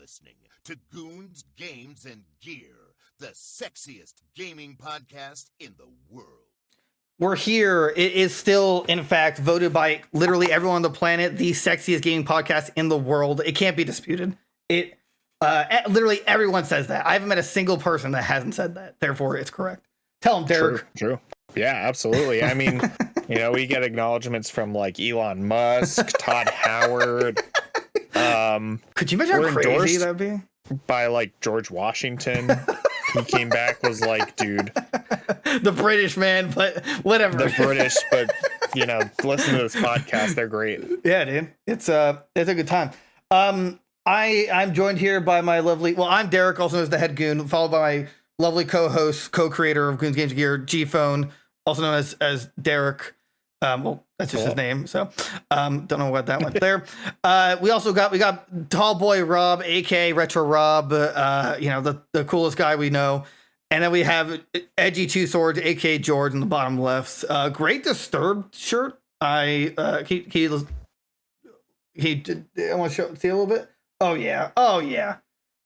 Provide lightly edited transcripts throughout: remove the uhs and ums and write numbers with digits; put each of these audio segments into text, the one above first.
listening to Goons, Games, and Gear, the sexiest gaming podcast in the world. We're here. It is still, in fact, voted by literally everyone on the planet the sexiest gaming podcast in the world. It can't be disputed. Literally everyone says that. I haven't met a single person that hasn't said that. Therefore, it's correct. Tell them, Derek. True. Yeah, absolutely. I mean, we get acknowledgments from like Elon Musk, Todd Howard. Could you imagine how crazy that'd be? By like George Washington. He came back, was like, dude. The British man, but whatever. The British, but listen to this podcast. They're great. Yeah, dude. It's a good time. I'm joined here by my lovely, I'm Derek, also known as the head goon, followed by my lovely co-host, co-creator of Goons, Games, Gear, G-Phone, also known as Derek. That's just his name, so don't know what that went there. We got Tall Boy Rob, aka Retro Rob, the coolest guy we know, and then we have Edgy Two Swords, aka George, in the bottom left. Great Disturbed shirt. I want to see a little bit. Oh yeah.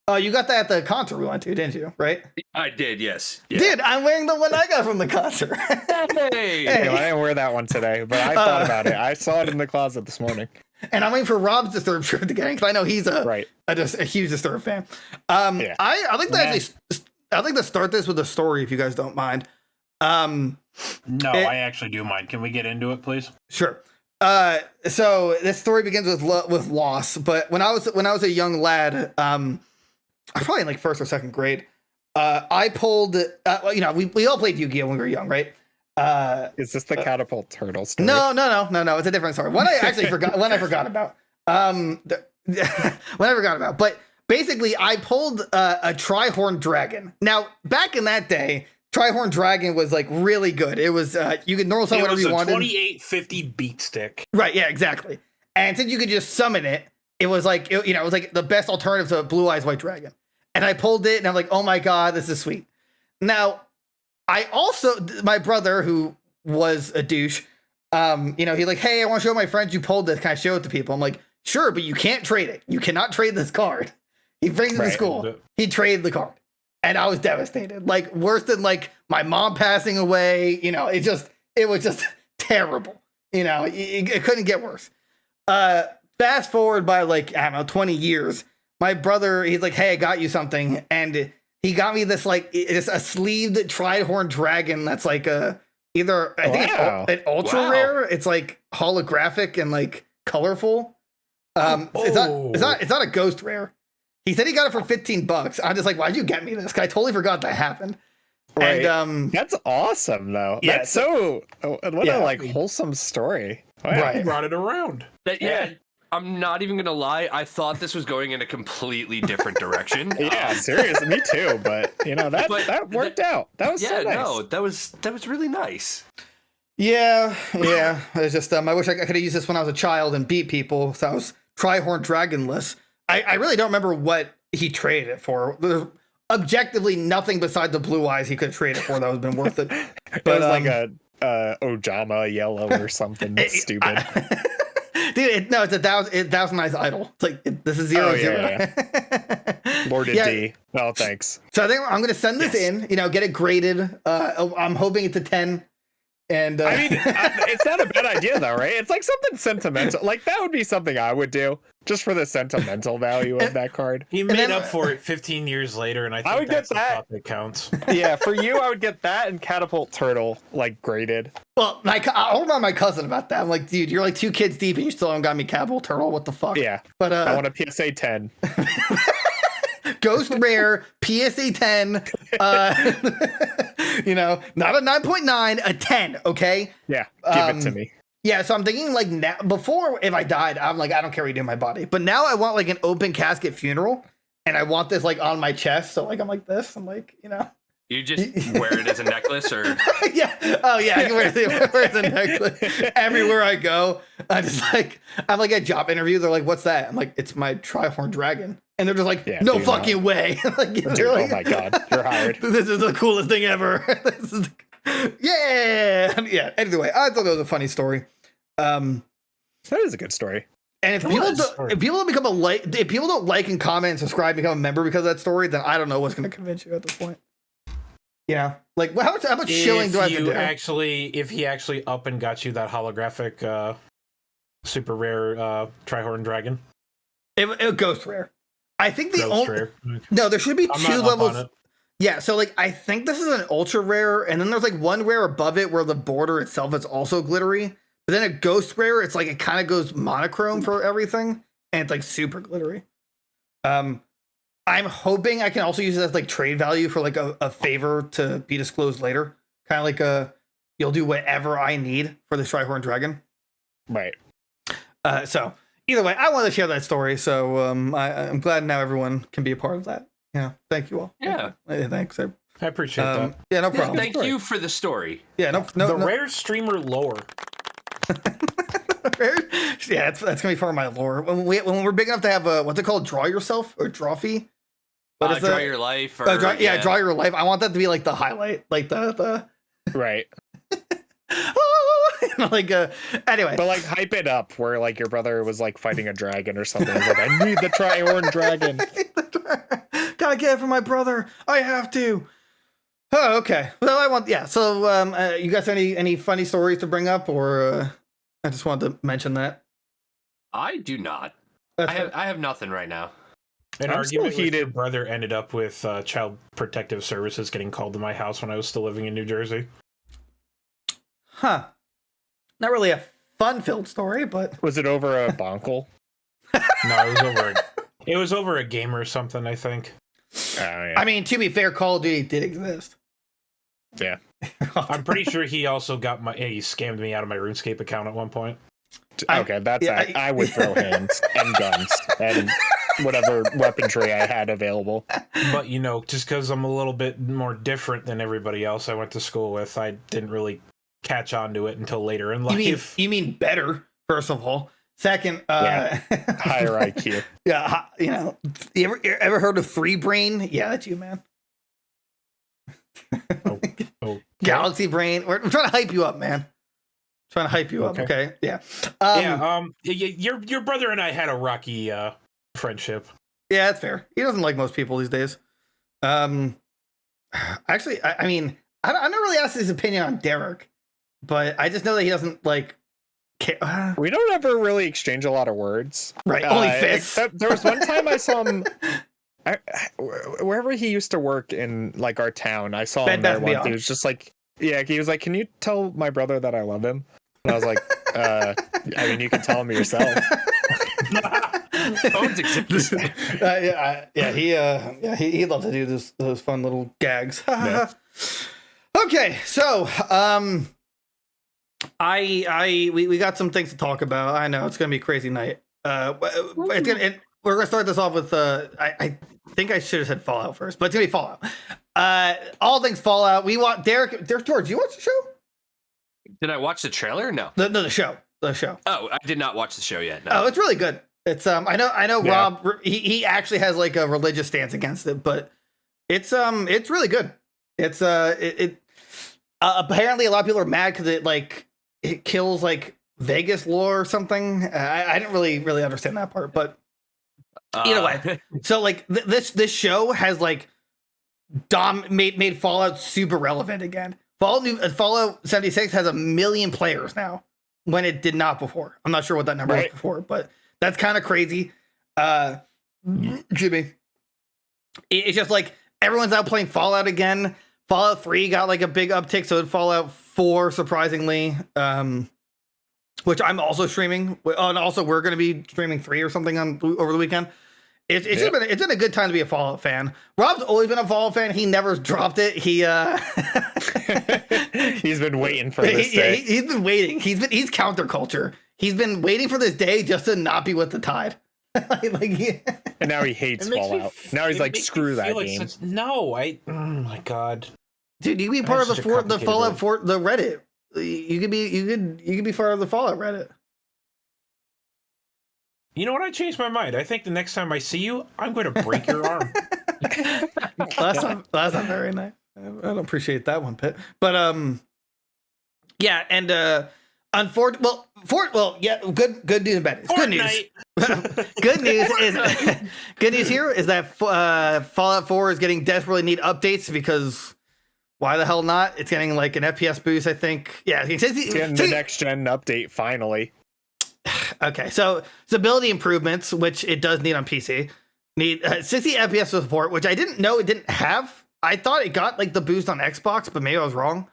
Oh, you got that at the concert we went to, didn't you? Right? I did, yes. Yeah. Dude, I'm wearing the one I got from the concert. Hey. I didn't wear that one today, but I thought about it. I saw it in the closet this morning. And I'm waiting for Rob's Disturbed shirt to get in because I know he's a huge Disturbed fan. Yeah. I'd like to start this with a story, if you guys don't mind. I actually do mind. Can we get into it, please? Sure. So this story begins with loss, but when I was a young lad, I was probably in like first or second grade. I pulled, we all played Yu-Gi-Oh when we were young, right? Is this the catapult turtle story? No. It's a different story. One I actually forgot. One I forgot about. One I forgot about. But basically, I pulled a Tri-Horn Dragon. Now, back in that day, Tri-Horn Dragon was like really good. It was you could normal summon whatever you wanted. It was a 2850 beat stick. Right. Yeah. Exactly. And since you could just summon it, it was like it was like the best alternative to Blue Eyes White Dragon. And I pulled it, and I'm like, oh my god, this is sweet. Now, my brother, who was a douche, he's like, hey, I want to show my friends you pulled this. Can I show it to people? I'm like, sure, but you can't trade it. You cannot trade this card. He brings it to school. He traded the card. And I was devastated. Like, worse than like my mom passing away. It was just terrible. It couldn't get worse. Fast forward by 20 years. My brother, he's like, hey, I got you something. And he got me this, it's a sleeved Tri-Horn Dragon that's like an ultra rare. It's like holographic and like colorful. It's not a ghost rare. He said he got it for $15. I'm just like, why'd you get me this? 'Cause I totally forgot that happened. Right. And that's awesome though. Yeah, that's a wholesome story. Wow. Right. He brought it around. I'm not even gonna lie. I thought this was going in a completely different direction. Yeah, seriously, me too. But that worked out. That was so nice. No, that was really nice. Yeah. It's just I wish I could have used this when I was a child and beat people. So I was Tri-Horn Dragonless. I really don't remember what he traded it for. There's objectively nothing beside the blue eyes he could have traded it for that would have been worth it. But it was like a Ojama yellow or something stupid. Dude, it's a thousand eyes idol. It's like this is 0-0. Yeah. Lorded D. Oh, thanks. So I think I'm gonna send this in. Get it graded. I'm hoping it's a 10. And I mean, it's not a bad idea though, right? It's like something sentimental. Like that would be something I would do just for the sentimental value of that card. He made up for it 15 years later, and I would that's get that. The that counts. Yeah, for you, I would get that and Catapult Turtle graded. Well, I'll remind my cousin about that. I'm like, dude, you're like 2 kids deep, and you still haven't got me Catapult Turtle. What the fuck? Yeah, but I want a PSA 10. Ghost Rare, PSA 10, not a 9.9, a 10, okay? Yeah, give it to me. Yeah, so I'm thinking now, before, if I died, I'm like, I don't care what you do in my body. But now I want an open casket funeral, and I want this on my chest. So I'm like this. I'm like, You just wear it as a necklace, or yeah. Oh yeah, I can wear it as a necklace everywhere I go. I'm like at job interview. They're like, "What's that?" I'm like, "It's my Tri-Horn Dragon," and they're just like, "No fucking way!" Oh my god, you're hired. This is the coolest thing ever. Yeah. Anyway, I thought that was a funny story. That is a good story. And if people don't become if people don't like and comment and subscribe, become a member because of that story, then I don't know what's going to convince you at this point. Yeah, like how much shilling do I have to do? If he actually up and got you that holographic, super rare Trihorn Dragon, it ghost rare. I think the only rare. No, there should be I'm two not levels. Yeah, so like I think this is an ultra rare, and then there's like one rare above it where the border itself is also glittery. But then a ghost rare, it's like it kind of goes monochrome for everything, and it's like super glittery. I'm hoping I can also use it as like trade value for like a favor to be disclosed later. Kind of like you'll do whatever I need for the Trihorn Dragon. Right. So either way, I wanted to share that story. So I'm glad now everyone can be a part of that. Yeah. Thank you all. Yeah. Thanks. I appreciate that. Yeah, no problem. Thank you for the story. Yeah, no. Rare streamer lore. Yeah, that's gonna be part of my lore. When we're big enough to have a what's it called, draw yourself or drawfee? Draw your life. Or, draw your life. I want that to be like the highlight, like the right. like anyway, but like hype it up where like your brother was like fighting a dragon or something. Like, I need the Trihorn Dragon. Gotta get it for my brother. I have to. Oh, okay. Well, So, you guys have any funny stories to bring up, or I just wanted to mention that. I do not. I have nothing right now. An argument with your brother ended up with Child Protective Services getting called to my house when I was still living in New Jersey. Huh. Not really a fun-filled story, but was it over a bonkle? No, it was over a game or something, I think. Yeah. I mean, to be fair, Call of Duty did exist. Yeah. I'm pretty sure he also he scammed me out of my RuneScape account at one point. Okay, I would throw hands and guns and whatever weaponry I had available. But, just because I'm a little bit more different than everybody else I went to school with, I didn't really catch on to it until later in life. You mean better, first of all. Second, higher IQ. Yeah, you ever heard of Three Brain? Yeah, that's you, man. Okay. Galaxy Brain. We're trying to hype you up, man. Trying to hype you up. Okay. Yeah. Your brother and I had a rocky friendship. Yeah, that's fair. He doesn't like most people these days. Actually, I mean, I'm not really asking his opinion on Derek, but I just know that he doesn't like. We don't ever really exchange a lot of words. Right. Only fists. There was one time I saw him. Wherever he used to work in like our town, I saw him there once. He was just like, he was like, "Can you tell my brother that I love him?" And I was like, "I mean, you can tell him yourself." He loved to do those fun little gags. Okay, so we got some things to talk about. I know it's gonna be a crazy night. We're gonna start this off with I think I should have said Fallout first, but it's gonna be Fallout. All things Fallout. We want Derek George. You watch the show? Did I watch the trailer? No. The show. Oh, I did not watch the show yet. No. Oh, it's really good. It's I know Rob. He actually has like a religious stance against it, but it's really good. It's apparently a lot of people are mad because it kills like Vegas lore or something. I didn't really understand that part, but either way. So like this show has like made Fallout super relevant again. Fallout 76 has 1 million players now when it did not before. I'm not sure what that number was before, but that's kind of crazy. Jimmy, it's just like everyone's out playing Fallout again. Fallout 3 got like a big uptick, so did Fallout 4, surprisingly, which I'm also streaming. And also, we're going to be streaming 3 or something over the weekend. It's been a good time to be a Fallout fan. Rob's always been a Fallout fan. He never dropped it. He's been waiting for this day. He's been waiting. He's counterculture. He's been waiting for this day just to not be with the tide. And now he hates Fallout. Now he's like, screw that game. Oh my god, dude, you can be part of the Fallout 4, the Reddit. You could be part of the Fallout Reddit. You know what? I changed my mind. I think the next time I see you, I'm going to break your arm. That's not very nice. I don't appreciate that one, Pitt. But yeah, and Yeah, good news and bad news. Good news. Good news here is that Fallout 4 is getting desperately need updates because why the hell not? It's getting like an FPS boost, I think. Yeah, it's getting the next gen update finally. Okay, so stability improvements, which it does need on PC. Need 60 FPS support, which I didn't know it didn't have. I thought it got like the boost on Xbox, but maybe I was wrong.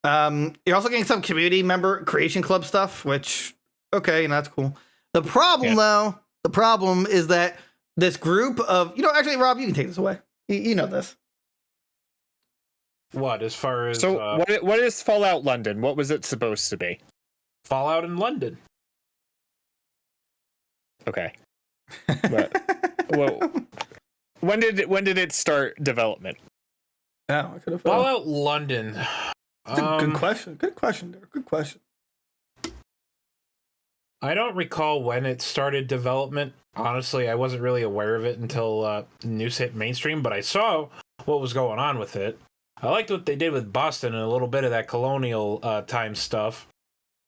You're also getting some community member creation club stuff, which okay, that's cool. The problem is that this group of actually, Rob, you can take this away. You know this. What, as far as what is Fallout London? What was it supposed to be? Fallout in London. Okay. But, well, when did it start development? Yeah, I could have. Fallout London. That's a good question. Good question, there. Good question. I don't recall when it started development. Honestly, I wasn't really aware of it until news hit mainstream, but I saw what was going on with it. I liked what they did with Boston and a little bit of that colonial time stuff.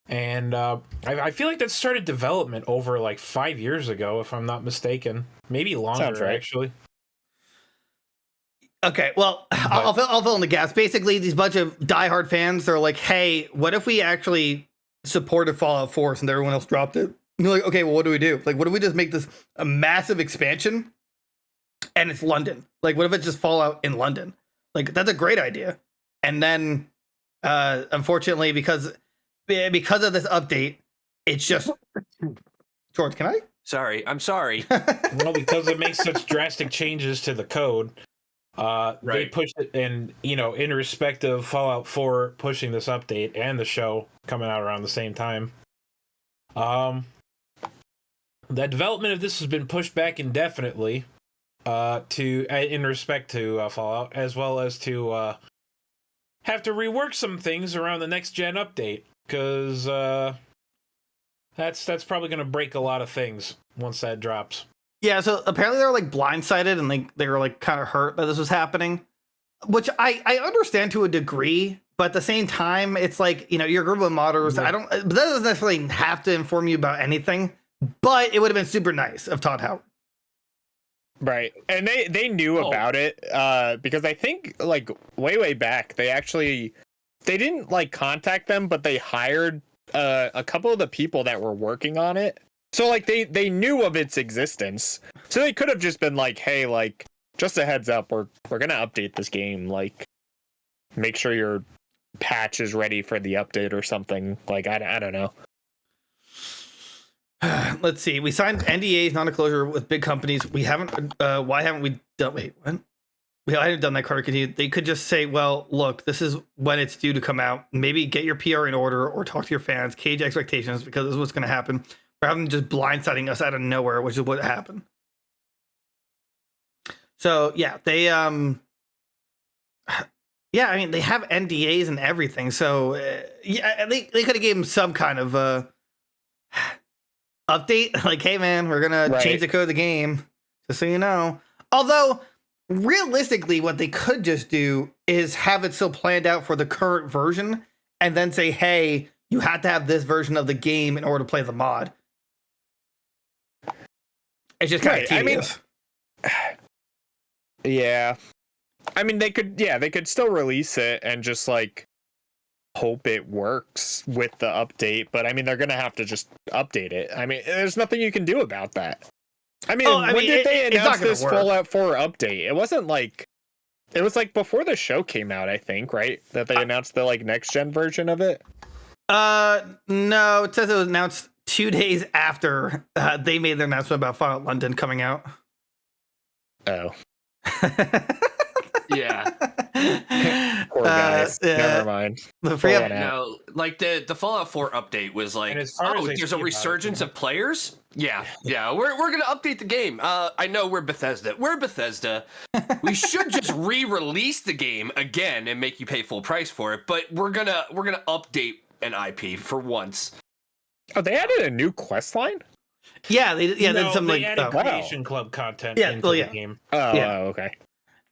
And I feel like that started development over like 5 years ago, if I'm not mistaken. Maybe longer, sounds right. Actually. Okay, well, I'll fill in the gaps. Basically, these bunch of diehard fans, they're like, hey, what if we actually supported Fallout 4 since everyone else dropped it? And they're like, okay, well, what do we do? Like, what if we just make this a massive expansion and it's London? Like, what if it's just Fallout in London? Like, that's a great idea. And then, unfortunately, because of this update, it's just... George, can I? Sorry, I'm sorry. Well, because it makes such drastic changes to the code. They pushed it, and in respect of Fallout 4 pushing this update and the show coming out around the same time, the development of this has been pushed back indefinitely in respect to Fallout, as well as to have to rework some things around the next gen update, because that's probably going to break a lot of things once that drops. Yeah, so apparently they were like blindsided and they were like kind of hurt that this was happening, which I understand to a degree, but at the same time, it's like, you're a group of modders. But that doesn't necessarily have to inform you about anything, but it would have been super nice of Todd Howard. Right. And they knew about it because I think like way back, they didn't like contact them, but they hired a couple of the people that were working on it. So, like, they knew of its existence. So they could have just been like, hey, like, just a heads up, we're going to update this game. Like, make sure your patch is ready for the update or something. Like, I don't know. Let's see. We signed NDAs, non-disclosure with big companies. We haven't, why haven't we done, wait, what? I haven't done that, Carter. They could just say, well, look, this is when it's due to come out. Maybe get your PR in order or talk to your fans, cage expectations, because this is what's going to happen. Rather than just blindsiding us out of nowhere, which is what happened. So yeah, they I mean, they have NDAs and everything. So yeah, they could have gave him some kind of update, like, hey man, we're gonna change the code of the game, just so you know. Although realistically, what they could just do is have it still planned out for the current version, and then say, hey, you have to have this version of the game in order to play the mod. It's just kind of tedious. Yeah. I mean, they could still release it and just like hope it works with the update, but I mean, they're gonna have to just update it. I mean, there's nothing you can do about that. I mean, when did they announce this Fallout 4 update? It wasn't like, it was like before the show came out, I think, right? That they announced the like next gen version of it. No, it says it was announced 2 days after they made their announcement about Fallout London coming out. Oh. Yeah. Poor guys. Never mind. No, like the Fallout 4 update was like, there's a resurgence of players. Yeah. We're gonna update the game. I know we're Bethesda. We should just re-release the game again and make you pay full price for it. But we're gonna update an IP for once. Oh, they added a new quest line? Yeah, they added Creation Club content into the game. Okay.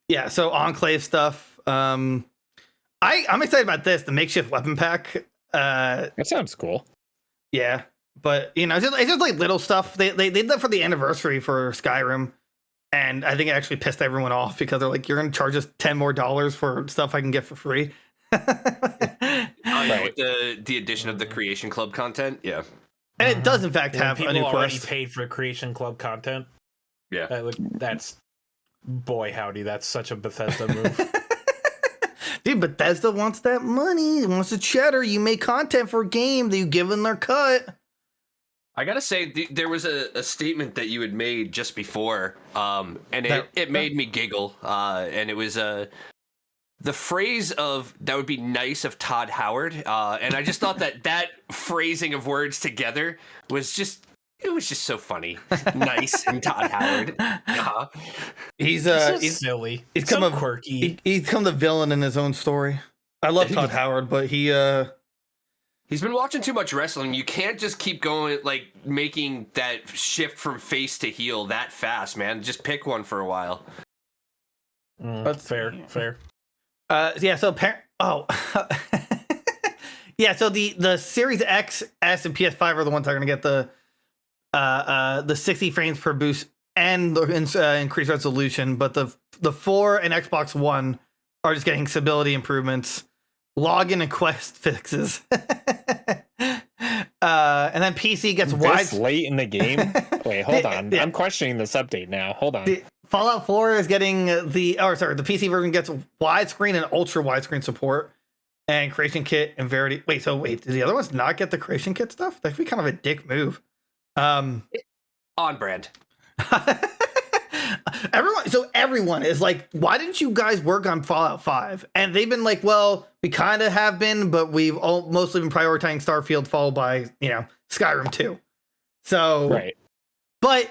Yeah, so Enclave stuff. I'm excited about this, the makeshift weapon pack. That sounds cool. Yeah, but you know, it's just like little stuff. They did that for the anniversary for Skyrim, and I think it actually pissed everyone off because they're like, "You're going to charge us $10 more for stuff I can get for free." With the addition of the Creation Club content, yeah, and it does in fact have a new already quest. Paid for Creation Club content. Yeah, that's boy howdy, that's such a Bethesda move. Dude, Bethesda wants that money. It wants the cheddar. You make content for a game that you give them their cut. I gotta say, there was a statement that you had made just before, and it made me giggle. And it was the phrase of "that would be nice of Todd Howard," and I just thought that phrasing of words together was just so funny. Nice and Todd Howard. He's silly. He's so quirky. He's become the villain in his own story. I love Todd Howard, but he's been watching too much wrestling. You can't just keep going like making that shift from face to heel that fast, man. Just pick one for a while. That's fair. Yeah. So yeah. So the Series X, S, and PS5 are the ones that are going to get the 60 frames per boost and the increased resolution, but the 4 and Xbox One are just getting stability improvements, login and quest fixes, and then PC gets wide. Late in the game. Wait, hold on. I'm questioning this update now. Hold on. Fallout 4 is getting the PC version gets widescreen and ultra widescreen support, and Creation Kit and Verity. Wait, did the other ones not get the Creation Kit stuff? That'd be kind of a dick move. On brand. Everyone is like, why didn't you guys work on Fallout 5? And they've been like, well, we kind of have been, but we've mostly been prioritizing Starfield, followed by Skyrim 2. So right, but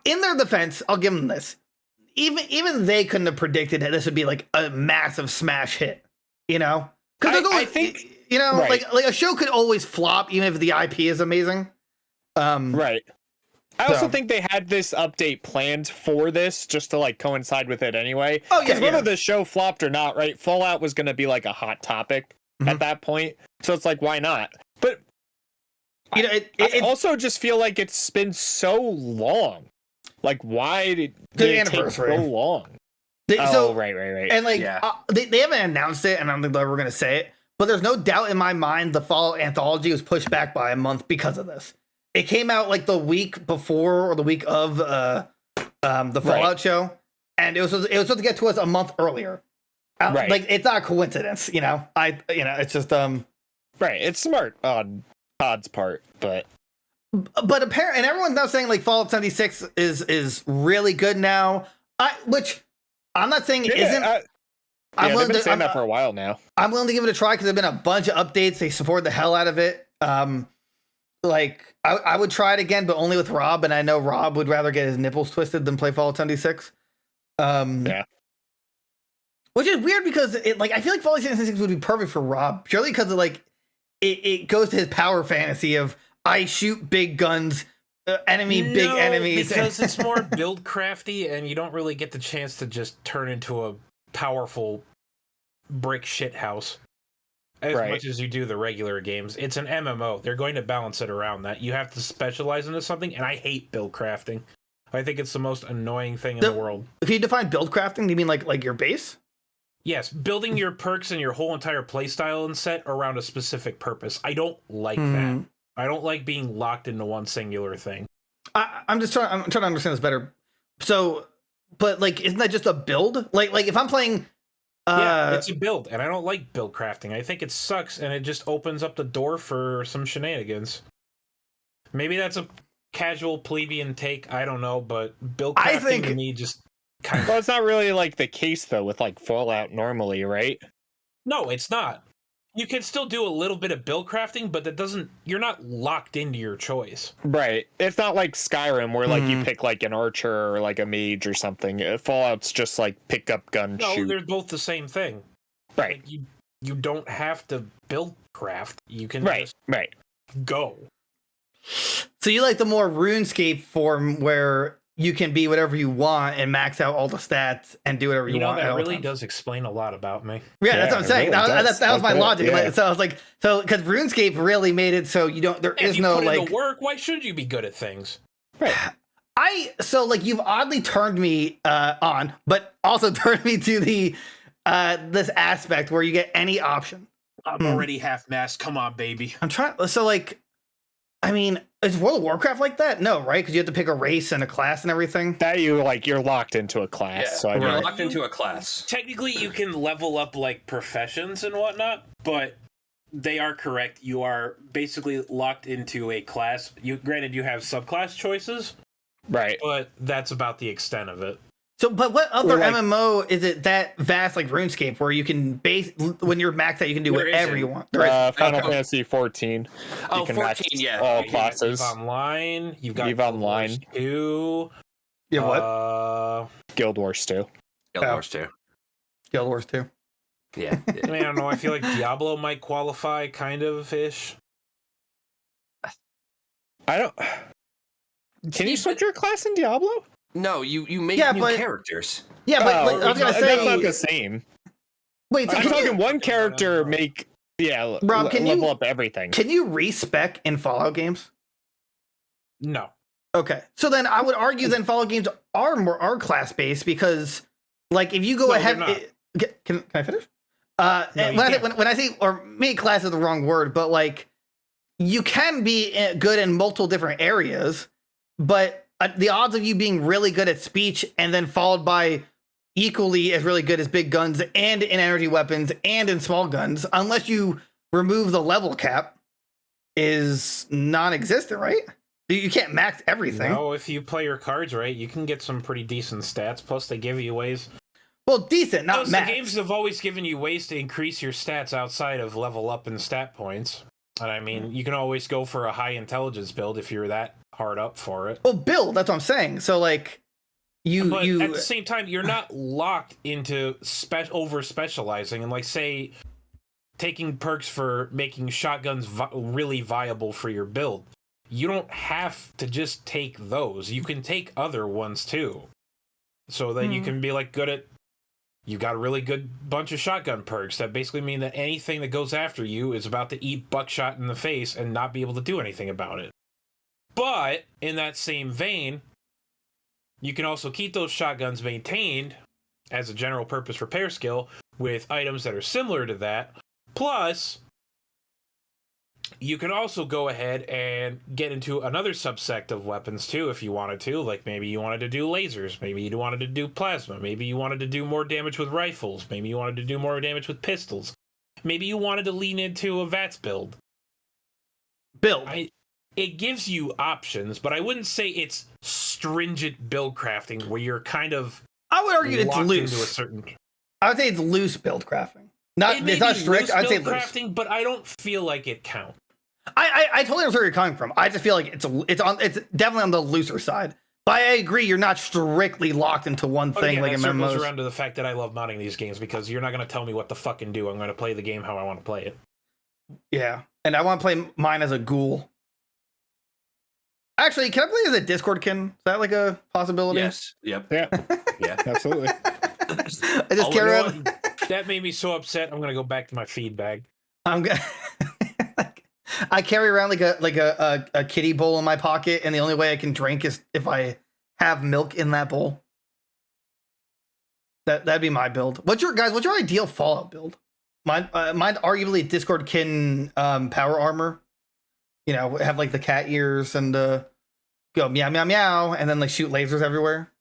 in their defense, I'll give them this. Even they couldn't have predicted that this would be like a massive smash hit. Because I think right. like a show could always flop, even if the IP is amazing. Right. I also think they had this update planned for this, just to like coincide with it anyway. Oh yeah, whether the show flopped or not, right? Fallout was going to be like a hot topic at that point, so it's like, why not? But I also just feel like it's been so long. Like, why did it take so long? Right. And like, they haven't announced it, and I don't think they're ever going to say it. But there's no doubt in my mind the Fallout anthology was pushed back by a month because of this. It came out like the week before or the week of the Fallout show, and it was supposed to get to us a month earlier. Right. Like, it's not a coincidence, it's just right. It's smart on Todd's part, but apparently, and everyone's now saying like Fallout 76 is really good now. Which I'm not saying it isn't. They've been saying that for a while now. I'm willing to give it a try because there've been a bunch of updates. They support the hell out of it. Like I would try it again, but only with Rob, and I know Rob would rather get his nipples twisted than play Fallout 76. Yeah. Which is weird because I feel like Fallout 76 would be perfect for Rob, purely because of it goes to his power fantasy of I shoot big guns, big enemies. Because it's more build crafty, and you don't really get the chance to just turn into a powerful brick shit house as much as you do the regular games. It's an MMO. They're going to balance it around that. You have to specialize into something, and I hate build crafting. I think it's the most annoying thing in the world. If you define build crafting, do you mean like your base? Yes, building your perks and your whole entire playstyle and set around a specific purpose. I don't like that. I don't like being locked into one singular thing. I'm trying to understand this better. So, but isn't that just a build? Like if I'm playing. It's a build, and I don't like build crafting. I think it sucks, and it just opens up the door for some shenanigans. Maybe that's a casual plebeian take. I don't know, but build crafting to me just kind of. Well, it's not really the case though with Fallout normally, right? No, it's not. You can still do a little bit of build crafting, but you're not locked into your choice. Right. It's not like Skyrim where you pick an archer or a mage or something. Fallout's just pick up gun, shoot. No, they're both the same thing. Right. You don't have to build craft. You can just right. go. So you like the more RuneScape form where you can be whatever you want and max out all the stats and do whatever you want. That really does explain a lot about me. Yeah, that's what I'm saying. Really that was my logic. Yeah. So I was like, because RuneScape really made it so you don't. There is no put like in the work. Why should you be good at things? Right. You've oddly turned me on, but also turned me to the this aspect where you get any option. I'm already half masked. Come on, baby. I'm trying. So like, I mean, is World of Warcraft like that? No, right? Because you have to pick a race and a class and everything. That you're locked into a class. Yeah, so you're locked into a class. Technically, you can level up like professions and whatnot, but they are correct. You are basically locked into a class. Granted, you have subclass choices, right? But that's about the extent of it. So, but what other MMO is it that vast like RuneScape where you can when you're maxed out, you can do whatever you want? Final Fantasy 14. Oh, you can 14, yeah. All classes. EVE Online. You've got EVE Online. 2. Yeah, what? Guild Wars 2. Guild Wars 2. Guild Wars 2. Yeah. I mean, I don't know. I feel like Diablo might qualify, kind of ish. I don't. Can you switch your class in Diablo? No, you make new characters. Yeah, but I was gonna say that's not the same. Wait, so I'm talking one character make Rob, can level you up everything. Can you respec in Fallout games? No. Okay, so then I would argue then Fallout games are class based because, like, if you go ahead, can I finish? When I say, or maybe class is the wrong word, but like, you can be good in multiple different areas, but the odds of you being really good at speech and then followed by equally as really good as big guns and in energy weapons and in small guns, unless you remove the level cap, is non-existent, right? You can't max everything. No, if you play your cards right, you can get some pretty decent stats. Plus, they give you ways. Well, decent, not max. The games have always given you ways to increase your stats outside of level up and stat points. And I mean, you can always go for a high intelligence build if you're that hard up for it. Well, build, that's what I'm saying. So, like, but at the same time, you're not locked into over specializing and, like, say, taking perks for making shotguns really viable for your build. You don't have to just take those. You can take other ones too. So that you can be like good at. You got a really good bunch of shotgun perks that basically mean that anything that goes after you is about to eat buckshot in the face and not be able to do anything about it. But in that same vein, you can also keep those shotguns maintained as a general purpose repair skill with items that are similar to that. Plus, you can also go ahead and get into another subsect of weapons too if you wanted to. Like maybe you wanted to do lasers, maybe you wanted to do plasma, maybe you wanted to do more damage with rifles, maybe you wanted to do more damage with pistols, maybe you wanted to lean into a VATS build. It gives you options, but I wouldn't say it's stringent build crafting where you're kind of. I would argue it's loose. Into a certain. I would say it's loose build crafting. It's not strict. I'd say loose crafting, but I don't feel like it counts. I totally understand where you're coming from. I just feel like it's definitely on the looser side. But I agree, you're not strictly locked into one thing like in MMOs. Circles around to the fact that I love modding these games because you're not going to tell me what to fucking do. I'm going to play the game how I want to play it. Yeah, and I want to play mine as a ghoul. Actually, can I play as a Discord kin? Is that like a possibility? Yes. Yep. Yeah. Yeah. Absolutely. I just carry around. That made me so upset. I'm going to go back to my feed bag. I'm gonna. I carry around like a kiddie bowl in my pocket, and the only way I can drink is if I have milk in that bowl. That'd be my build. What's your ideal Fallout build? Mine arguably Discord kin power armor. You know, have like the cat ears and go meow meow meow, and then like shoot lasers everywhere.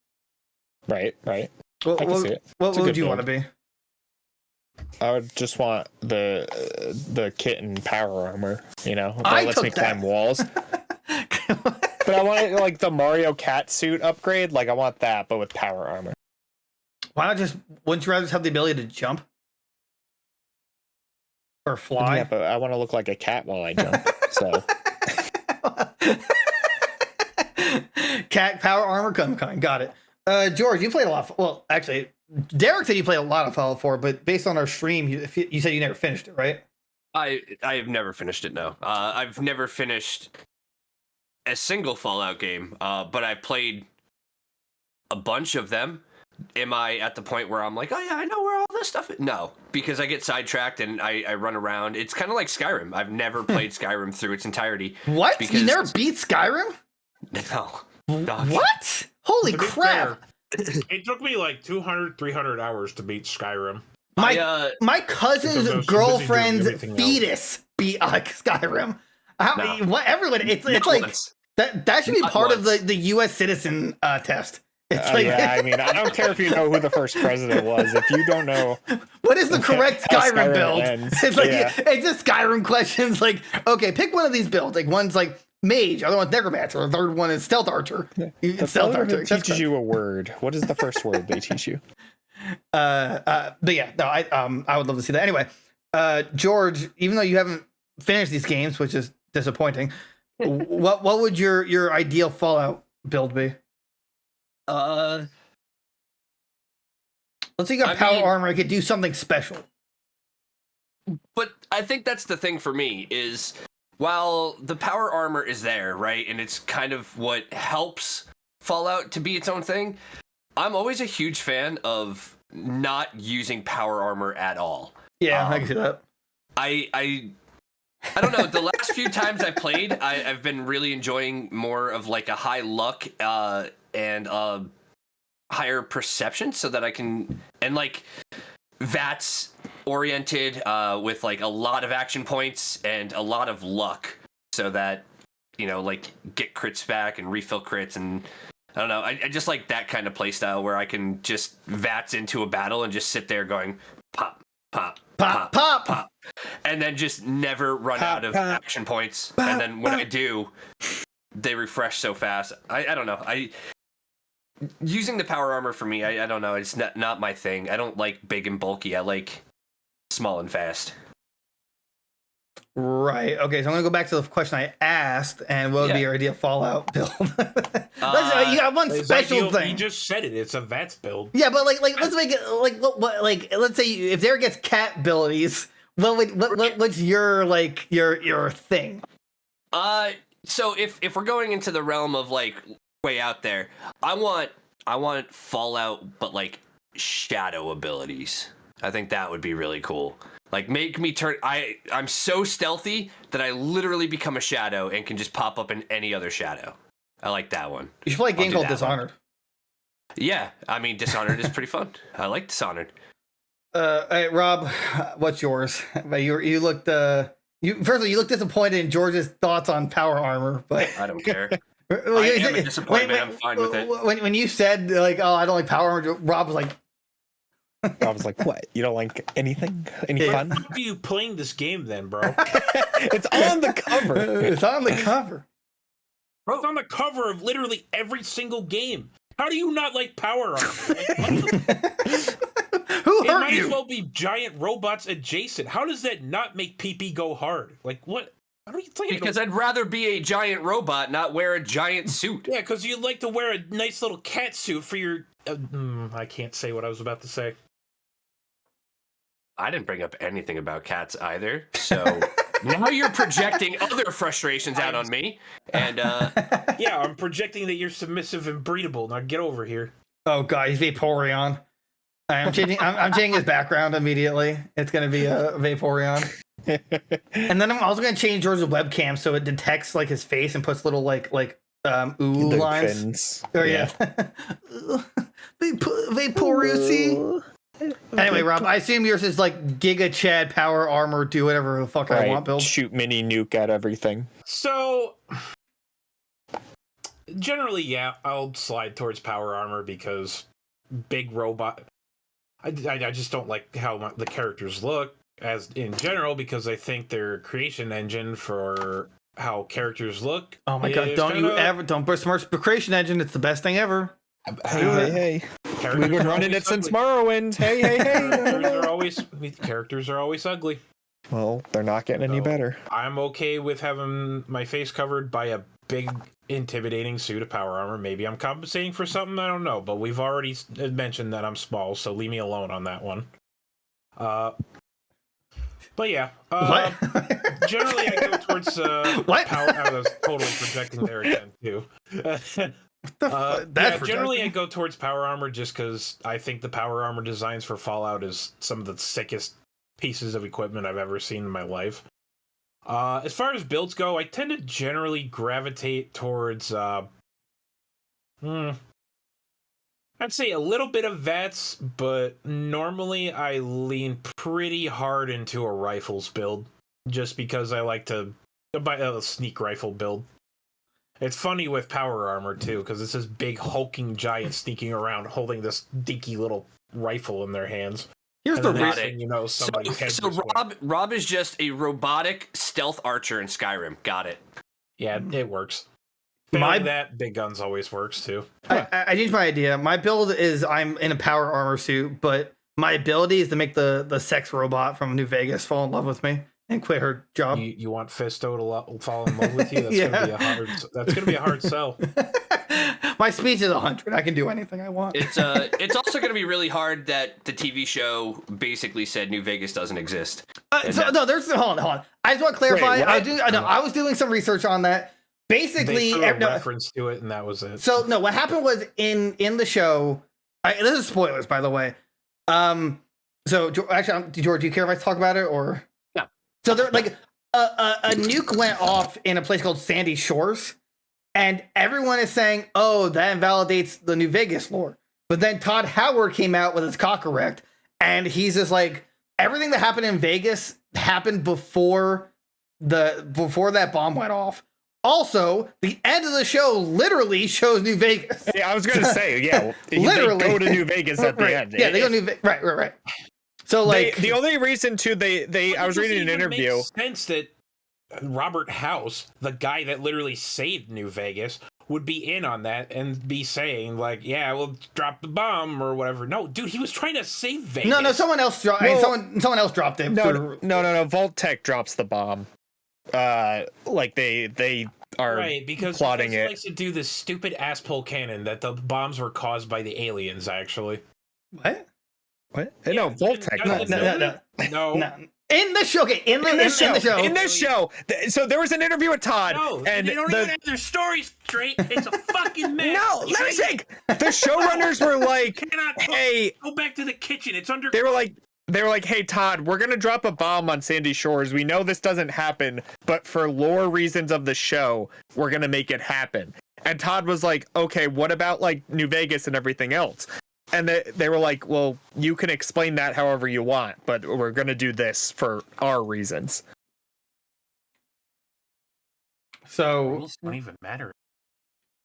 Right. I can see it. What would you want to be? I would just want the kitten power armor, you know, that lets me climb walls. But I want it like the Mario cat suit upgrade. Like I want that, but with power armor. Why not wouldn't you rather just have the ability to jump? Or fly? Yeah, but I want to look like a cat while I jump. So cat power armor coming. Got it. George, you played a lot. Well, actually, Derek said you played a lot of Fallout 4, but based on our stream, you said you never finished it, right? I've never finished it. No, I've never finished a single Fallout game. But I've played a bunch of them. Am I at the point where I'm like, oh yeah, I know where all this stuff is? No, because I get sidetracked and I run around. It's kind of like Skyrim. I've never played Skyrim through its entirety. What? You never beat Skyrim? No. What? Holy crap. It took me like 200, 300 hours to beat Skyrim. My cousin's girlfriend's fetus beat Skyrim. Everyone, it's like that should be part of the U.S. citizen test. It's like, yeah, I mean, I don't care if you know who the first president was. If you don't know what is the correct Skyrim build, it's like it's just Skyrim questions. Like, okay, pick one of these builds. Like one's like mage, other one's necromancer, the third one is stealth archer. Stealth archer teaches you a word. What is the first word they teach you? But yeah, no, I would love to see that. Anyway, George, even though you haven't finished these games, which is disappointing, what would your ideal Fallout build be? Let's say you got power armor, it could do something special. But I think that's the thing for me is while the power armor is there, right, and it's kind of what helps Fallout to be its own thing, I'm always a huge fan of not using power armor at all. Yeah, I can see that. I don't know. The last few times I've played, I've been really enjoying more of like a high luck and higher perception, so that I can and like VATS oriented with like a lot of action points and a lot of luck, so that like get crits back and refill crits, and I don't know. I just like that kind of playstyle where I can just VATS into a battle and just sit there going pop, pop, pop, pop, pop, and then just never run out of action points. And then when I do, they refresh so fast. I don't know. Using the power armor for me, I don't know. It's not my thing. I don't like big and bulky. I like small and fast. Right. Okay. So I'm gonna go back to the question I asked, and what would be your idea Fallout build? You got one special thing. You just said it. It's a VATS build. Yeah, but like let's make it like let's say if there gets cat abilities, what's your your thing? So if we're going into the realm of like way out there, I want Fallout, but like shadow abilities. I think that would be really cool. Like make me turn. I'm so stealthy that I literally become a shadow and can just pop up in any other shadow. I like that one. You should play a game called Dishonored. Yeah, I mean Dishonored is pretty fun. I like Dishonored. Hey, Rob, what's yours? You looked first of all, you look disappointed in George's thoughts on power armor, but I don't care. I am a disappointment. I'm fine with it. When you said like, oh, I don't like power armor, Rob was like. I was like, what? You don't like anything? Any fun? How are you playing this game then, bro? It's on the cover. It's on the cover. Bro, it's on the cover of literally every single game. How do you not like power armor? Who hurt you? It might as well be giant robots adjacent. How does that not make PP go hard? Like, what? What are you thinking? Because I'd rather be a giant robot, not wear a giant suit. Yeah, because you'd like to wear a nice little cat suit for your... I can't say what I was about to say. I didn't bring up anything about cats either, so now you're projecting other frustrations out on me, and yeah, I'm projecting that you're submissive and breedable. Now get over here. Oh god, he's Vaporeon. I'm changing his background immediately. It's gonna be a Vaporeon. And then I'm also gonna change George's webcam so it detects like his face and puts little like ooh lines. Fins. Oh yeah. Vaporeon. Anyway, Rob, I assume yours is like Giga Chad power armor, do whatever the fuck I want build. Shoot mini nuke at everything. So generally, yeah, I'll slide towards power armor because big robot. I just don't like how the characters look as in general because I think their creation engine for how characters look. Oh my god! Don't besmirch the creation engine. It's the best thing ever. Hey. We've been running it since Morrowind. Hey. Characters are always ugly. Well, they're not getting any better. I'm okay with having my face covered by a big, intimidating suit of power armor. Maybe I'm compensating for something, I don't know. But we've already mentioned that I'm small, so leave me alone on that one. But yeah. Generally, I go towards what? power. I was totally projecting there again, too. Generally I go towards Power Armor just because I think the Power Armor designs for Fallout is some of the sickest pieces of equipment I've ever seen in my life. As far as builds go, I tend to generally gravitate towards I'd say a little bit of VATS, but normally I lean pretty hard into a rifles build just because I like to buy a sneak rifle build. It's funny with Power Armor too, because it's this big hulking giant sneaking around holding this dinky little rifle in their hands. Here's the reason, you know, somebody. So Rob is just a robotic stealth archer in Skyrim. Got it. Yeah, it works. That big guns always works too. I changed my idea. My build is I'm in a power armor suit, but my ability is to make the sex robot from New Vegas fall in love with me and quit her job. You want Fisto to fall in love with you? That's gonna be a hard sell. My speech is 100. I can do anything I want. It's also gonna be really hard that the TV show basically said New Vegas doesn't exist. Hold on. I just want to clarify. I was doing some research on that. Basically, they threw a reference to it, and that was it. So no, what happened was in the show. This is spoilers, by the way. So actually, George, do you care if I talk about it or? No. So there, like, a nuke went off in a place called Sandy Shores, and everyone is saying, "Oh, that invalidates the New Vegas lore." But then Todd Howard came out with his cock erect, and he's just like, everything that happened in Vegas happened before that bomb went off. Also, the end of the show literally shows New Vegas. Yeah, I was going to say, yeah, literally they go to New Vegas at the end. Yeah, they go to New Vegas. Right. So, like, the only reason too, I was reading an interview. Makes sense that Robert House, the guy that literally saved New Vegas, would be in on that and be saying like, "Yeah, we'll drop the bomb or whatever." No, dude, he was trying to save Vegas. No, someone else dropped. Someone else dropped it. No. Vault Tech drops the bomb. Like they are right because plotting it. Likes to do this stupid ass pole cannon that the bombs were caused by the aliens. Actually, what? Yeah, no, Vault Tech. No. In the show, in the show. So there was an interview with Todd, and they don't even have their stories straight. It's a fucking mess. No, let me think. The showrunners were like, "Hey, go back to the kitchen. It's under." They were like, "Hey Todd, we're gonna drop a bomb on Sandy Shores. We know this doesn't happen, but for lore reasons of the show, we're gonna make it happen." And Todd was like, "Okay, what about like New Vegas and everything else?" And they were like, "Well, you can explain that however you want, but we're gonna do this for our reasons." So rules don't even matter.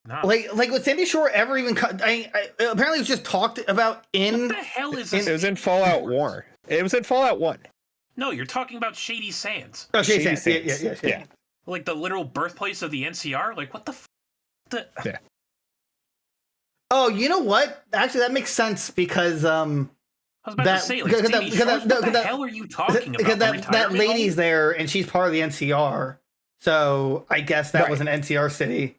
No. Like was Sandy Shore ever even? Apparently, it was just talked about in. What the hell is this? It was in Fallout 1. It was in Fallout 1. No, you're talking about Shady Sands. Oh, Shady Sands. Yeah. Like the literal birthplace of the NCR. Like what the? Yeah. Oh, you know what? Actually, that makes sense because I was about to say, like, what the hell are you talking about? Because that lady's there and she's part of the NCR, so I guess that was an NCR city.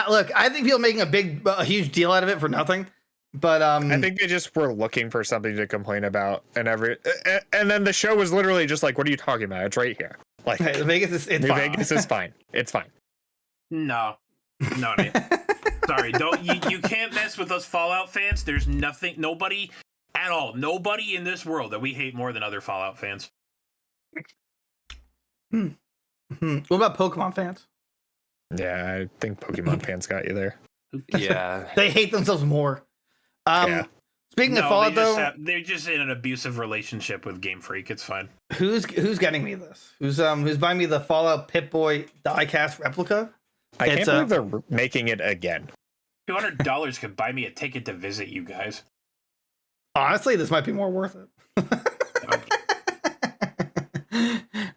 Look, I think people are making a huge deal out of it for nothing. But I think they just were looking for something to complain about, and then the show was literally just like, "What are you talking about? It's right here." Like, New Vegas is fine. It's fine. No. Sorry, you can't mess with us Fallout fans. There's nobody at all, nobody in this world that we hate more than other Fallout fans. What about Pokemon fans? Yeah, I think Pokemon fans got you there. Yeah, they hate themselves more. Speaking of Fallout, though, they're just in an abusive relationship with Game Freak. It's fine. Who's getting me this? Who's buying me the Fallout Pip-Boy diecast replica? I can't believe they're making it again. $200 could buy me a ticket to visit you guys. Honestly, this might be more worth it.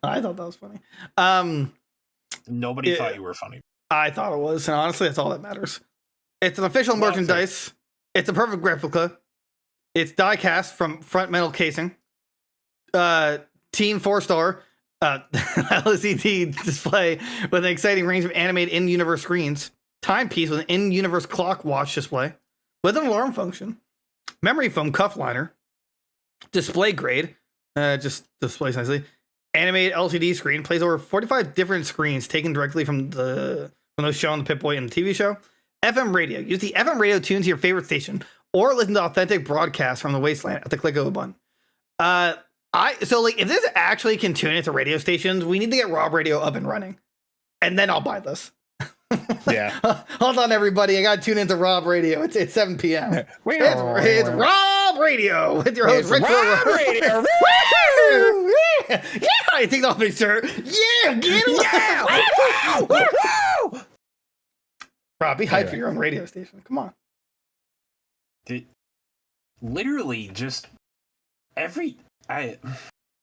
I thought that was funny. Nobody thought you were funny. I thought it was, and honestly, that's all that matters. It's an official merchandise. It's a perfect replica. It's die-cast from front metal casing. Team 4-star. LCD display with an exciting range of animated in-universe screens. Timepiece with an in-universe clock watch display with an alarm function. Memory foam cuff liner. Display grade. Just displays nicely. Animated LCD screen. Plays over 45 different screens taken directly from those shown on the Pip-Boy in the TV show. FM radio. Use the FM radio tune to your favorite station, or listen to authentic broadcasts from the wasteland at the click of a button. So like, if this actually can tune into radio stations, we need to get Rob Radio up and running, and then I'll buy this. Yeah. Hold on, everybody. I got to tune into Rob Radio. It's 7 p.m. It's Rob Radio with your host, Rick. Rob Radio. Woo! Yeah. Yeah, he takes off his shirt. Yeah, get him. Yeah. Woo! Rob, be hyped for your own radio station. Come on. Literally just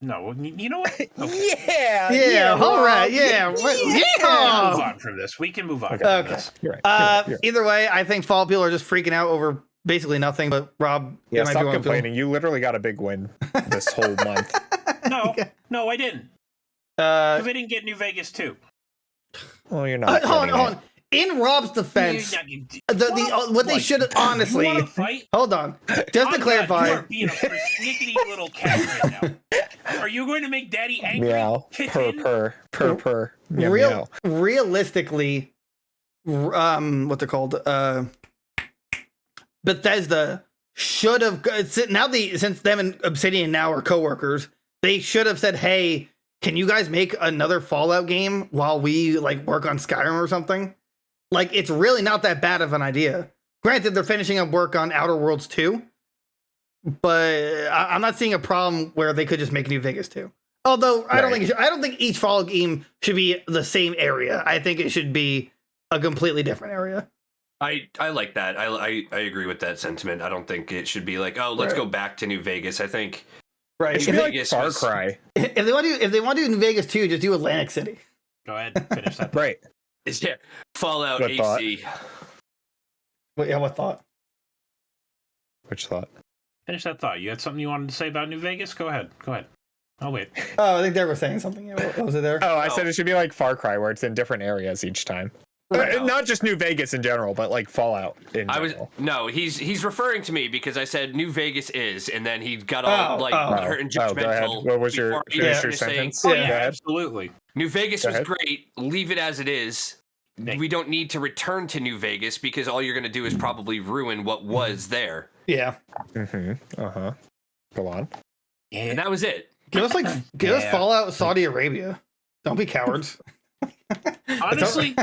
no, you know what? Okay. Yeah, all right, yeah. We can move on from this. We can move on. Okay. You're right. Either way, I think Fall people are just freaking out over basically nothing. But Rob, yeah, stop complaining. You literally got a big win this whole month. No, I didn't. Because I didn't get New Vegas too. Well, you're not. Hold on. In Rob's defense, what they should honestly hold on, just to clarify. You are being a persnickety little cat right now. Are you going to make Daddy angry? Meow. Purr. Realistically, what's it called? Bethesda should have since them and Obsidian now are coworkers. They should have said, "Hey, can you guys make another Fallout game while we like work on Skyrim or something?" Like, it's really not that bad of an idea. Granted, they're finishing up work on Outer Worlds 2, but I'm not seeing a problem where they could just make New Vegas 2. Although I don't think each Fallout game should be the same area. I think it should be a completely different area. I like that. I agree with that sentiment. I don't think it should be like, oh, let's go back to New Vegas. I think it should be like Far Cry. If they want to do New Vegas 2, just do Atlantic City. Go ahead, finish that. Right. Yeah, Fallout What AC. What thought? Which thought? Finish that thought. You had something you wanted to say about New Vegas? Go ahead. I'll wait. Oh, I think they were saying something. What was it there? Oh, I said it should be like Far Cry, where it's in different areas each time. Right. Not just New Vegas in general, but like Fallout in general. He's referring to me because I said New Vegas is, and then he got all hurt and judgmental. What was your sentence? Yeah, absolutely. New Vegas was great. Leave it as it is. We don't need to return to New Vegas because all you're going to do is probably ruin what was there. Yeah. Go on. And that was it. Give us Fallout Saudi Arabia. Don't be cowards. Honestly,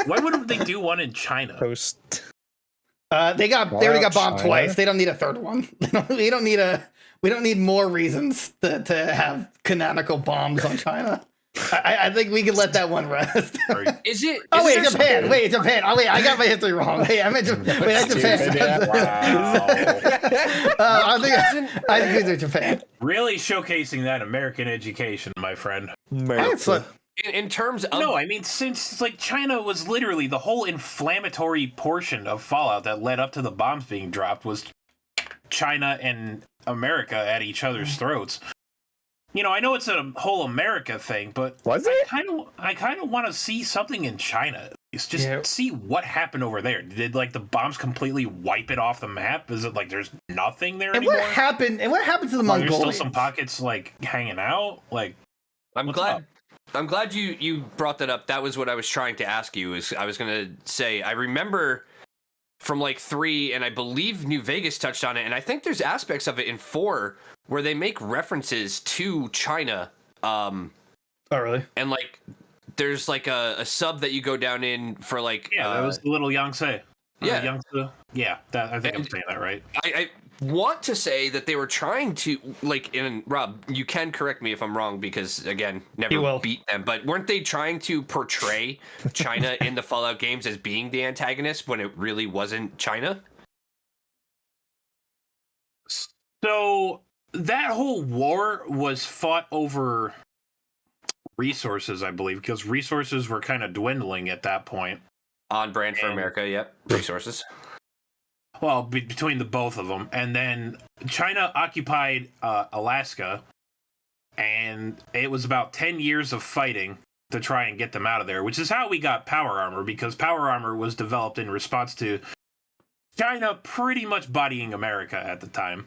why wouldn't they do one in China? They already got bombed twice. They don't need a third one. We don't need more reasons to have canonical bombs on China. I think we can let that one rest. Is it? Oh wait, Japan. Wait, Japan. Oh wait, I got my history wrong. Wait, I meant Japan. Wait, that's Japan. Wow. I think it's Japan. Really showcasing that American education, my friend. In terms of no, I mean since like China was literally the whole inflammatory portion of Fallout that led up to the bombs being dropped was China and America at each other's throats. You know, I know it's a whole America thing, but was it? I kind of want to see something in China. Just see what happened over there. Did like the bombs completely wipe it off the map? Is it like there's nothing there anymore? What happened to the Mongolians? There's still some pockets like hanging out. Like, I'm glad you brought that up. That was what I was trying to ask you. I was going to say I remember from like 3, and I believe New Vegas touched on it, and I think there's aspects of it in 4 where they make references to China. Oh, really? And like, there's like a sub that you go down in for like. Yeah, that was the little Yangtze. Yeah, Yangtze. Yeah, I think I'm saying that right. I want to say that they were trying to like, and Rob, you can correct me if I'm wrong because again, never beat them. But weren't they trying to portray China in the Fallout games as being the antagonist when it really wasn't China? So that whole war was fought over resources, I believe, because resources were kind of dwindling at that point. On brand for America, yep. Resources. Well, between the both of them. And then China occupied Alaska, and it was about 10 years of fighting to try and get them out of there, which is how we got power armor, because power armor was developed in response to China pretty much bodying America at the time.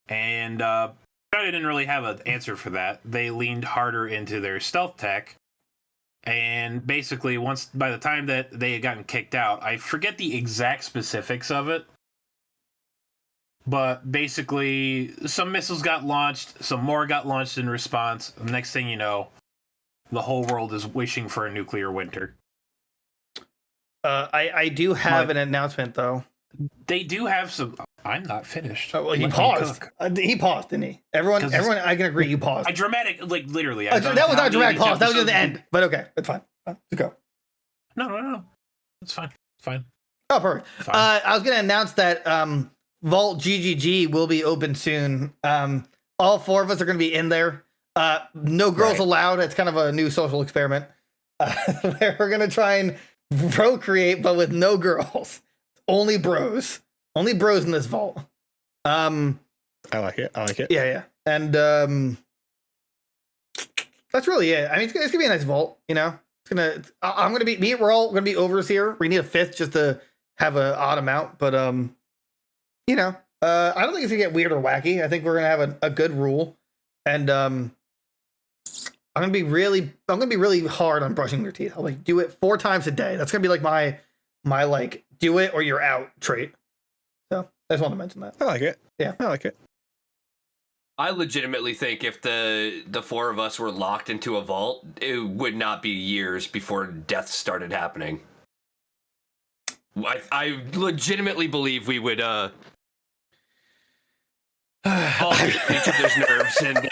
And China didn't really have an answer for that. They leaned harder into their stealth tech, And basically, by the time that they had gotten kicked out, I forget the exact specifics of it. But basically, some missiles got launched, some more got launched in response. The next thing you know, the whole world is wishing for a nuclear winter. I do have an announcement, though. They do have some. I'm not finished. Oh, well, he paused. He paused, didn't he? Everyone, I can agree. You paused. I dramatic, literally. That was not a dramatic pause. That was just the end. But okay, it's fine. Let's go. No. It's fine. It's fine. Oh, perfect. I was going to announce that Vault GGG will be open soon. All 4 of us are going to be in there. No girls allowed. It's kind of a new social experiment. We're going to try and procreate, but with no girls. Only bros. Only bros in this vault. I like it. Yeah. And that's really it. I mean, it's gonna be a nice vault, you know. We're all gonna be overseer. We need a 5th just to have an odd amount, but you know, I don't think it's gonna get weird or wacky. I think we're gonna have a good rule, and I'm gonna be really hard on brushing your teeth. I'll like do it 4 times a day. That's gonna be like my like do it or you're out trait. So I just want to mention that. I like it. Yeah, I like it. I legitimately think if the 4 of us were locked into a vault, it would not be years before deaths started happening. I legitimately believe we would all get each other's nerves and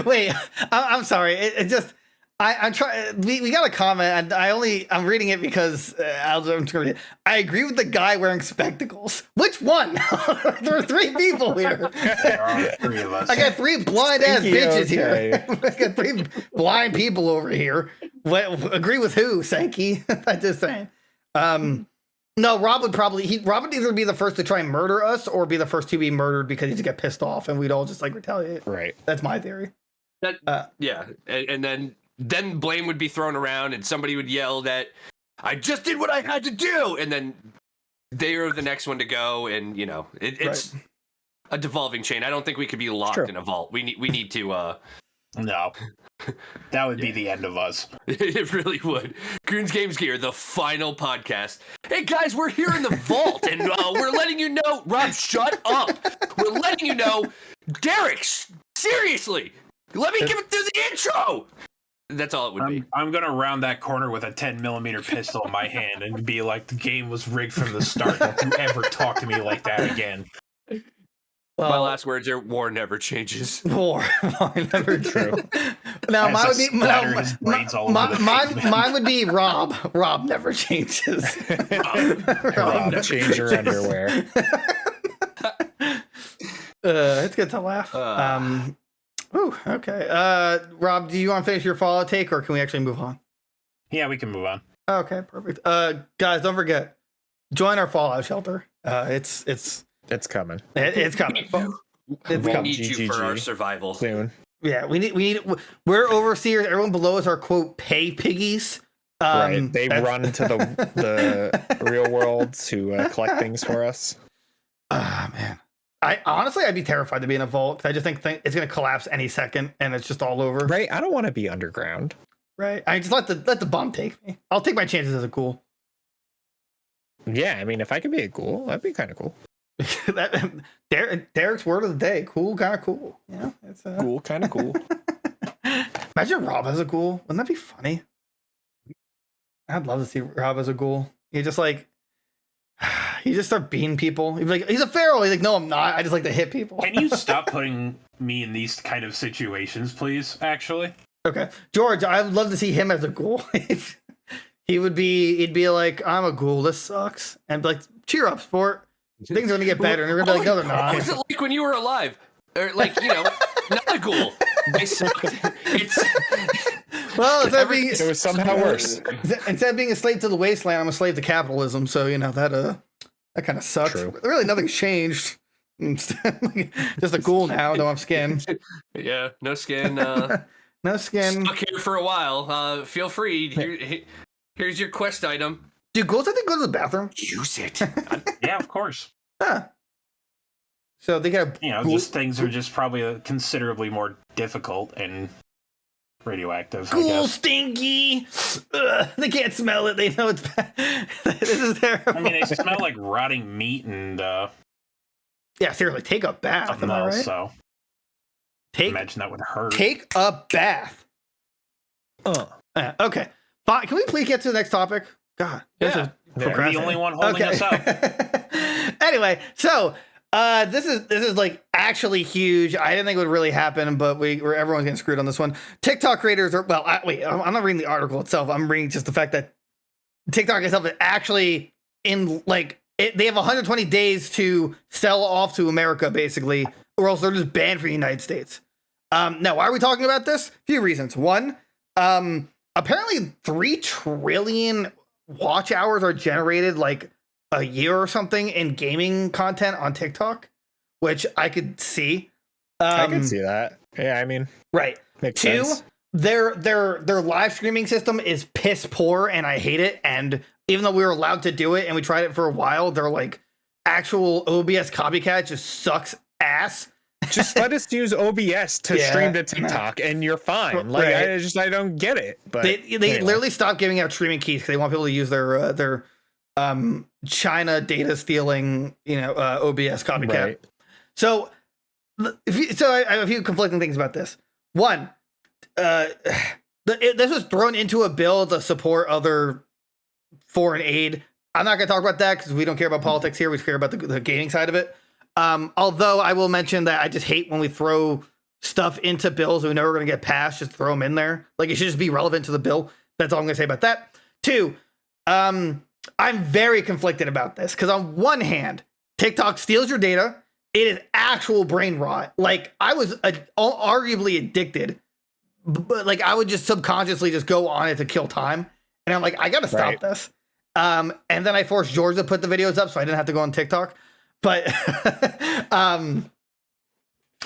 Wait, I'm sorry. It just I'm trying. We got a comment, and I'm reading it because I agree with the guy wearing spectacles. Which one? There are 3 people here. There are 3 of us. I got 3 blind ass bitches here. I got 3 blind people over here. Agree with who, Sankey? I'm just saying. No, Rob would either be the first to try and murder us or be the first to be murdered because he'd get pissed off and we'd all just like retaliate. Right. That's my theory. Yeah, and then blame would be thrown around and somebody would yell that I just did what I had to do, and then they are the next one to go, and you know it's a devolving chain. I don't think we could be locked in a vault. We need to no. That would be the end of us. It really would. Goons Games Gear, the final podcast. Hey guys, we're here in the vault, and we're letting you know. Rob, shut up. We're letting you know. Derek, seriously, let me give it through the intro. That's all it would be. I'm gonna round that corner with a 10mm pistol in my hand and be like, the game was rigged from the start. Don't you ever talk to me like that again. Well, my last words are: war never changes. War never true. Now mine would be mine would be Rob. Rob never changes. Rob change your underwear. It's good to laugh. Ooh, okay. Rob, do you want to finish your Fallout take, or can we actually move on? Yeah, we can move on. Okay, perfect. Guys, don't forget, join our Fallout shelter. It's coming. It's coming. We need you for our survival soon. Yeah, we're overseers. Everyone below us are quote pay piggies. Right. They run to the real world to collect things for us. Man. I'd be terrified to be in a vault because I just think it's going to collapse any second and it's just all over. Right. I don't want to be underground. Right. I just let the bomb take me. I'll take my chances as a ghoul. Yeah. I mean, if I could be a ghoul, that'd be kind of cool. Derek's word of the day. Cool, kind of cool. Yeah. It's cool, kind of cool. Imagine Rob as a ghoul. Wouldn't that be funny? I'd love to see Rob as a ghoul. You just start beating people. He'd be like, he's a feral. He's like, no, I'm not. I just like to hit people. Can you stop putting me in these kind of situations, please? Actually. Okay. George, I would love to see him as a ghoul. He'd be like, I'm a ghoul. This sucks. And be like, cheer up, sport. Things are going to get better. And they're going to be like, no, they're not. What was it like when you were alive? Or like, not a ghoul. They sucked. Well, it was somehow worse. Instead of being a slave to the wasteland, I'm a slave to capitalism. So, that kind of sucks. True. Really, nothing's changed. Just a ghoul now. Don't have skin. Yeah, no skin. No skin. Stuck here for a while. Feel free. Here's your quest item. Do ghouls have to go to the bathroom? Use it. Yeah, of course. Huh. So they got just things are just probably considerably more difficult and radioactive. Cool, stinky. Ugh, they can't smell it. They know it's bad. This is terrible. I mean, they smell like rotting meat and yeah, seriously, take a bath. Am I right? So imagine that would hurt. Take a bath. Okay, fine. Can we please get to the next topic? God, yeah. They're the only one holding us up. Anyway, so this is like actually huge. I didn't think it would really happen, but everyone's getting screwed on this one. TikTok creators are I'm not reading the article itself. I'm reading just the fact that TikTok itself is actually in like they have 120 days to sell off to America basically, or else they're just banned from the United States. Now, why are we talking about this? A few reasons. One, apparently 3 trillion watch hours are generated like a year or something in gaming content on TikTok, which I could see. I can see that. Yeah, I mean, right. Makes 2, sense. their live streaming system is piss poor, and I hate it. And even though we were allowed to do it and we tried it for a while, their like actual OBS copycat just sucks ass. Just let us use OBS to stream to TikTok, and you're fine. Like right. I don't get it. But they literally stopped giving out streaming keys because they want people to use their China data stealing, OBS copycat. Right. So I have a few conflicting things about this. One, this was thrown into a bill to support other foreign aid. I'm not going to talk about that because we don't care about politics here. We care about the gaming side of it. Although I will mention that I just hate when we throw stuff into bills we know we're going to get passed, just throw them in there. Like, it should just be relevant to the bill. That's all I'm going to say about that. 2, I'm very conflicted about this because on one hand, TikTok steals your data. It is actual brain rot. Like, I was arguably addicted, but like I would just subconsciously just go on it to kill time. And I'm like, I got to stop this. And then I forced George to put the videos up so I didn't have to go on TikTok. But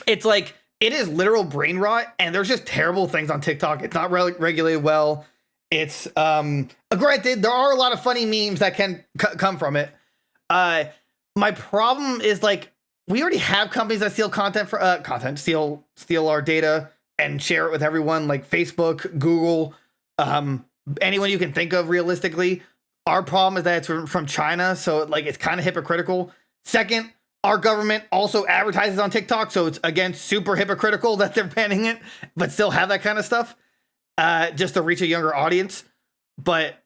it's like, it is literal brain rot, and there's just terrible things on TikTok. It's not regulated well. It's granted, there are a lot of funny memes that can come from it. My problem is like, we already have companies that steal content for steal our data and share it with everyone, like Facebook, Google, anyone you can think of realistically. Our problem is that it's from China, so like it's kind of hypocritical. Second, our government also advertises on TikTok, so it's again super hypocritical that they're banning it, but still have that kind of stuff just to reach a younger audience. But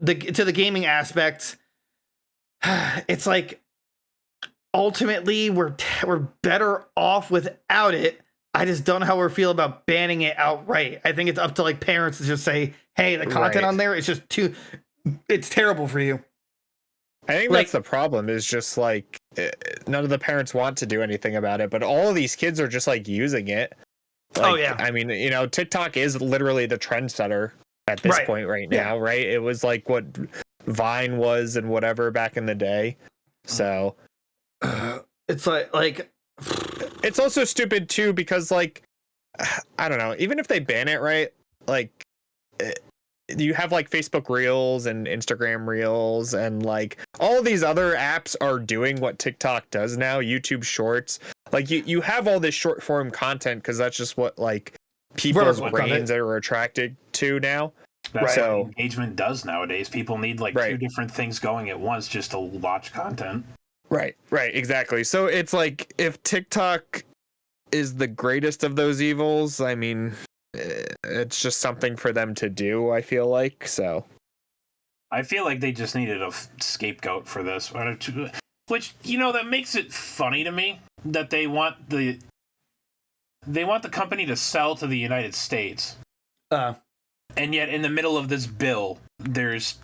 to the gaming aspect, it's like ultimately we're better off without it. I just don't know how we feel about banning it outright. I think it's up to like parents to just say, "Hey, the content on there is just it's terrible for you." I think that's the problem, is just like none of the parents want to do anything about it, but all of these kids are just like using it. Like, I mean, TikTok is literally the trendsetter at this point right now, right? It was like what Vine was and whatever back in the day. So it's like it's also stupid too, because like, I don't know, even if they ban it, right? Like, you have like Facebook Reels and Instagram Reels, and like all these other apps are doing what TikTok does now, YouTube Shorts. Like you have all this short form content because that's just what like people's brains are attracted to now. That's what engagement does nowadays. People need like 2 different things going at once just to watch content. Right, exactly. So it's like, if TikTok is the greatest of those evils, I mean, it's just something for them to do, I feel like. So I feel like they just needed a scapegoat for this, which that makes it funny to me that they want the company to sell to the United States, and yet in the middle of this bill there's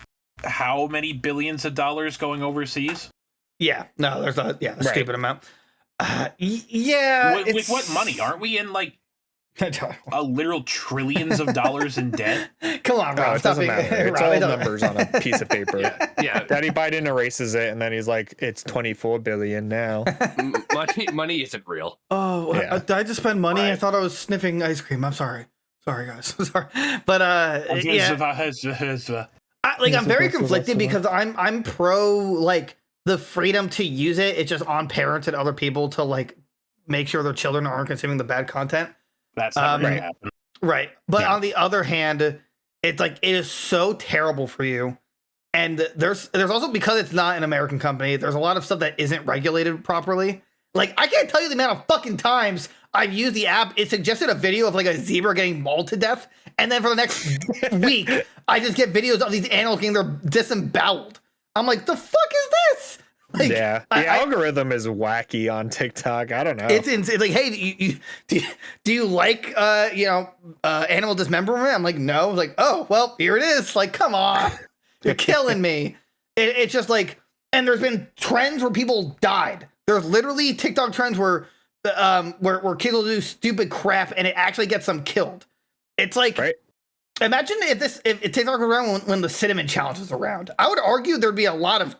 how many billions of dollars going overseas? There's a stupid amount. With what money? Aren't we in like a literal trillions of dollars in debt? Come on, Rob. It doesn't matter. It's all numbers on a piece of paper. Yeah. Daddy Biden erases it, and then he's like, "It's 24 billion now." Money isn't real. Oh, did I just spend money? I thought I was sniffing ice cream. I'm sorry. Sorry, guys. I'm sorry. But I'm very conflicted because I'm pro like the freedom to use it. It's just on parents and other people to like make sure their children aren't consuming the bad content. That's not going to happen. Right. But on the other hand, it's like it is so terrible for you. And there's also, because it's not an American company, there's a lot of stuff that isn't regulated properly. Like, I can't tell you the amount of fucking times I've used the app. It suggested a video of like a zebra getting mauled to death. And then for the next week, I just get videos of these animals getting their disemboweled. I'm like, the fuck is this? Like, the algorithm is wacky on TikTok. I don't know. It's insane. Like, hey, do you like animal dismemberment? I'm like, no. I'm like, oh well, here it is. Like, come on, you're killing me. It's just like, and there's been trends where people died. There's literally TikTok trends where kids will do stupid crap and it actually gets them killed. It's like, right. Imagine if TikTok was around when the cinnamon challenge was around. I would argue there'd be a lot of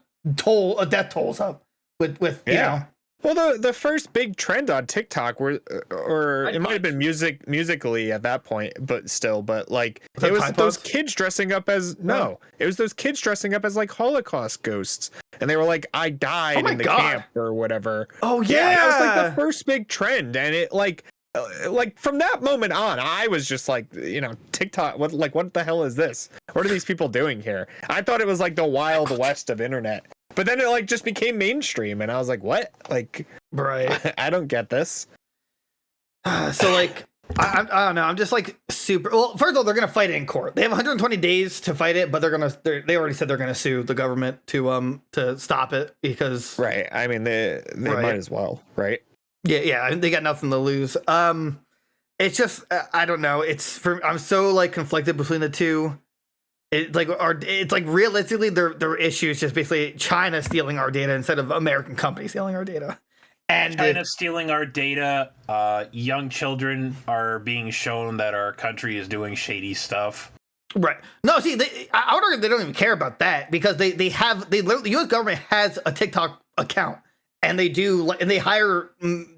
death tolls up with you know. Well, the first big trend on TikTok or it might have been musically at that point, but like it was those kids dressing up as it was those kids dressing up as like Holocaust ghosts, and they were like, I died in the camp or whatever. Oh yeah, that was like the first big trend, and it like from that moment on, I was just like, TikTok, what the hell is this? What are these people doing here? I thought it was like the Wild West of internet. But then it like just became mainstream, and I was like, "What? Like, right? I don't get this." So like, I don't know. I'm just like super. Well, first of all, they're gonna fight it in court. They have 120 days to fight it, but they already said they're gonna sue the government to stop it because. Right. I mean, they might as well, right? Yeah. They got nothing to lose. It's just I don't know. I'm so like conflicted between the two. It's like realistically, their issue is just basically China stealing our data instead of American companies stealing our data. And China stealing our data. Young children are being shown that our country is doing shady stuff. Right. No, see, I would argue they don't even care about that because the U.S. government has a TikTok account and they hire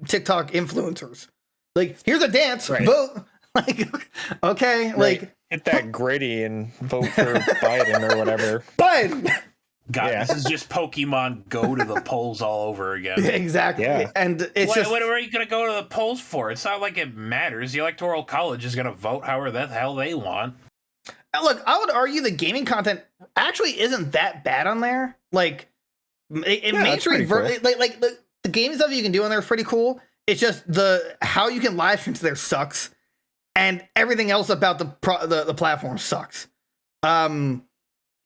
TikTok influencers. Like, here's a dance, vote. Like, okay, right. Like. Hit that gritty and vote for Biden or whatever. Biden! God, this is just Pokemon Go to the polls all over again. Exactly. Yeah. And it's what are you going to go to the polls for? It's not like it matters. The Electoral College is going to vote however the hell they want. Look, I would argue the gaming content actually isn't that bad on there. Like, mainstream, cool. like the gaming stuff you can do on there is pretty cool. It's just how you can live stream to there sucks. And everything else about the platform sucks. And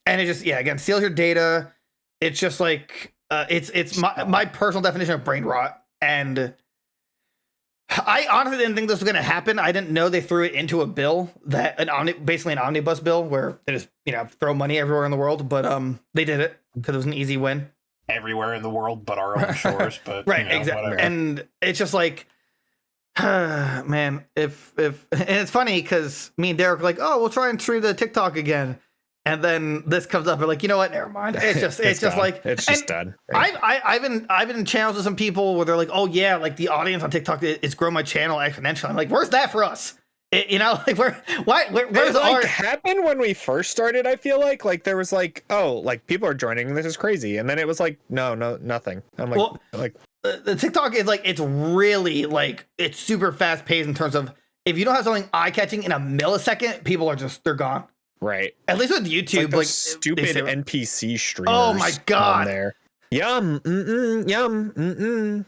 it just, again, steals your data. It's just like, it's my personal definition of brain rot. And I honestly didn't think this was going to happen. I didn't know they threw it into a bill basically an omnibus bill where they just, throw money everywhere in the world. But they did it because it was an easy win. Everywhere in the world but our own shores. But right, exactly. Whatever. And it's just like, man, if and it's funny because me and Derek were like, oh, we'll try and stream the TikTok again, and then this comes up. We're like, you know what? Never mind. It's just done. Right? I've been in channels with some people where they're like, oh yeah, like the audience on TikTok is growing my channel exponentially. I'm like, where's that for us? Like where's it happened when we first started? I feel like there was like, oh, like people are joining. This is crazy, and then it was like, no, nothing. I'm like, the TikTok is like, it's really like, it's super fast paced in terms of if you don't have something eye catching in a millisecond, people are they're gone. Right. At least with YouTube, like stupid NPC streamers. Oh my god. There. Yum. Yum.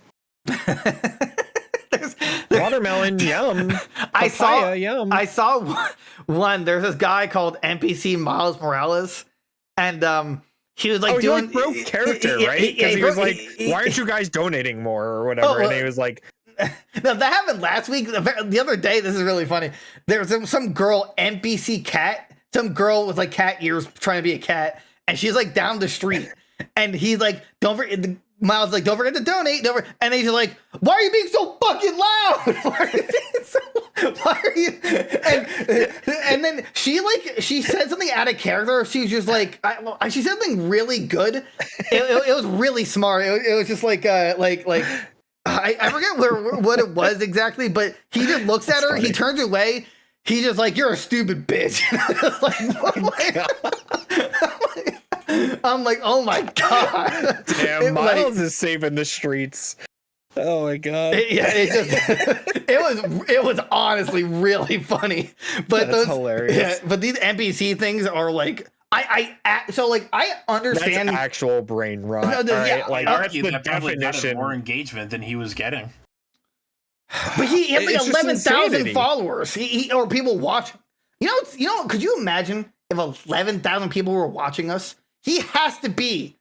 there's watermelon. Yum. Papaya, yum. I saw one. There's this guy called NPC Miles Morales, and he was like doing he broke character, right? Because he was like, "Why aren't you guys donating more or whatever?" And he was like, "No, that happened last week. The other day, this is really funny. There was some girl NPC cat, some girl with like cat ears trying to be a cat, and she's like down the street, and he's like, don't forget." Miles like, don't forget to donate. And he's like, why are you being so fucking loud? Why are you? And then she said something out of character. She was just like, she said something really good. It was really smart. It was just like I forget what it was exactly, but he just looks at her. Funny. He turns away. He's just like, you're a stupid bitch. And I was like, oh my God. I'm like, oh my god! Damn, Miles is saving the streets. Oh my god! It was honestly really funny, but That's hilarious. Yeah, but these NPC things are like I understand that's actual brain rot. No, Right? Like that's the that probably got definition. more engagement than he was getting. But he had like It's just 11,000 insanity. followers. Or people watching. Could you imagine if 11,000 people were watching us? He has to be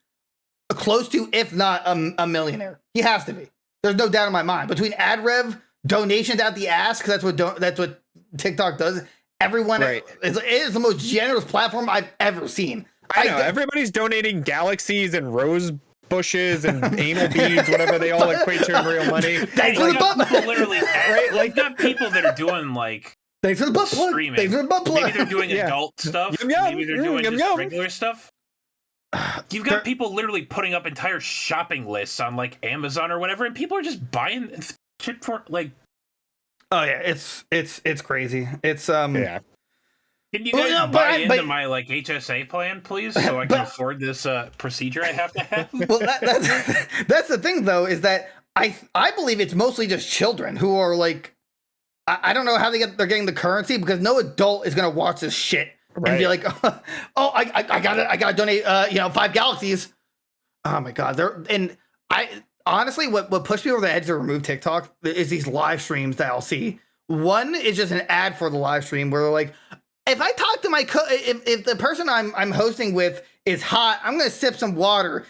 close to, if not a millionaire. He has to be. There's no doubt in my mind. Between ad rev, donations out the ass, because that's what TikTok does. Everyone, Right. it is the most generous platform I've ever seen. I know everybody's donating galaxies and rose bushes and anal beads, whatever they all equate to in real money. Thanks for the butt People literally, right? Like, got people that are doing like Thanks for the butt plug. streaming. Thanks for the butt plug. Maybe they're doing Yeah. adult stuff. Yum, yum. Maybe they're doing Yum, just yum. regular stuff. You've got people literally putting up entire shopping lists on like Amazon or whatever, and people are just buying shit for like. Oh yeah, it's crazy. It's Yeah. Can you guys but buy into my like HSA plan, please, so I can afford this procedure I have to have? Well, that's the thing though, is that I believe it's mostly just children who are like, I don't know how they're getting the currency, because no adult is gonna watch this shit and be like, oh, I gotta donate 5 galaxies. Oh my god, honestly, what pushed me over the edge to remove TikTok is these live streams that I'll see. One is just an ad for the live stream where they're like, if I talk to if the person I'm hosting with is hot, I'm gonna sip some water.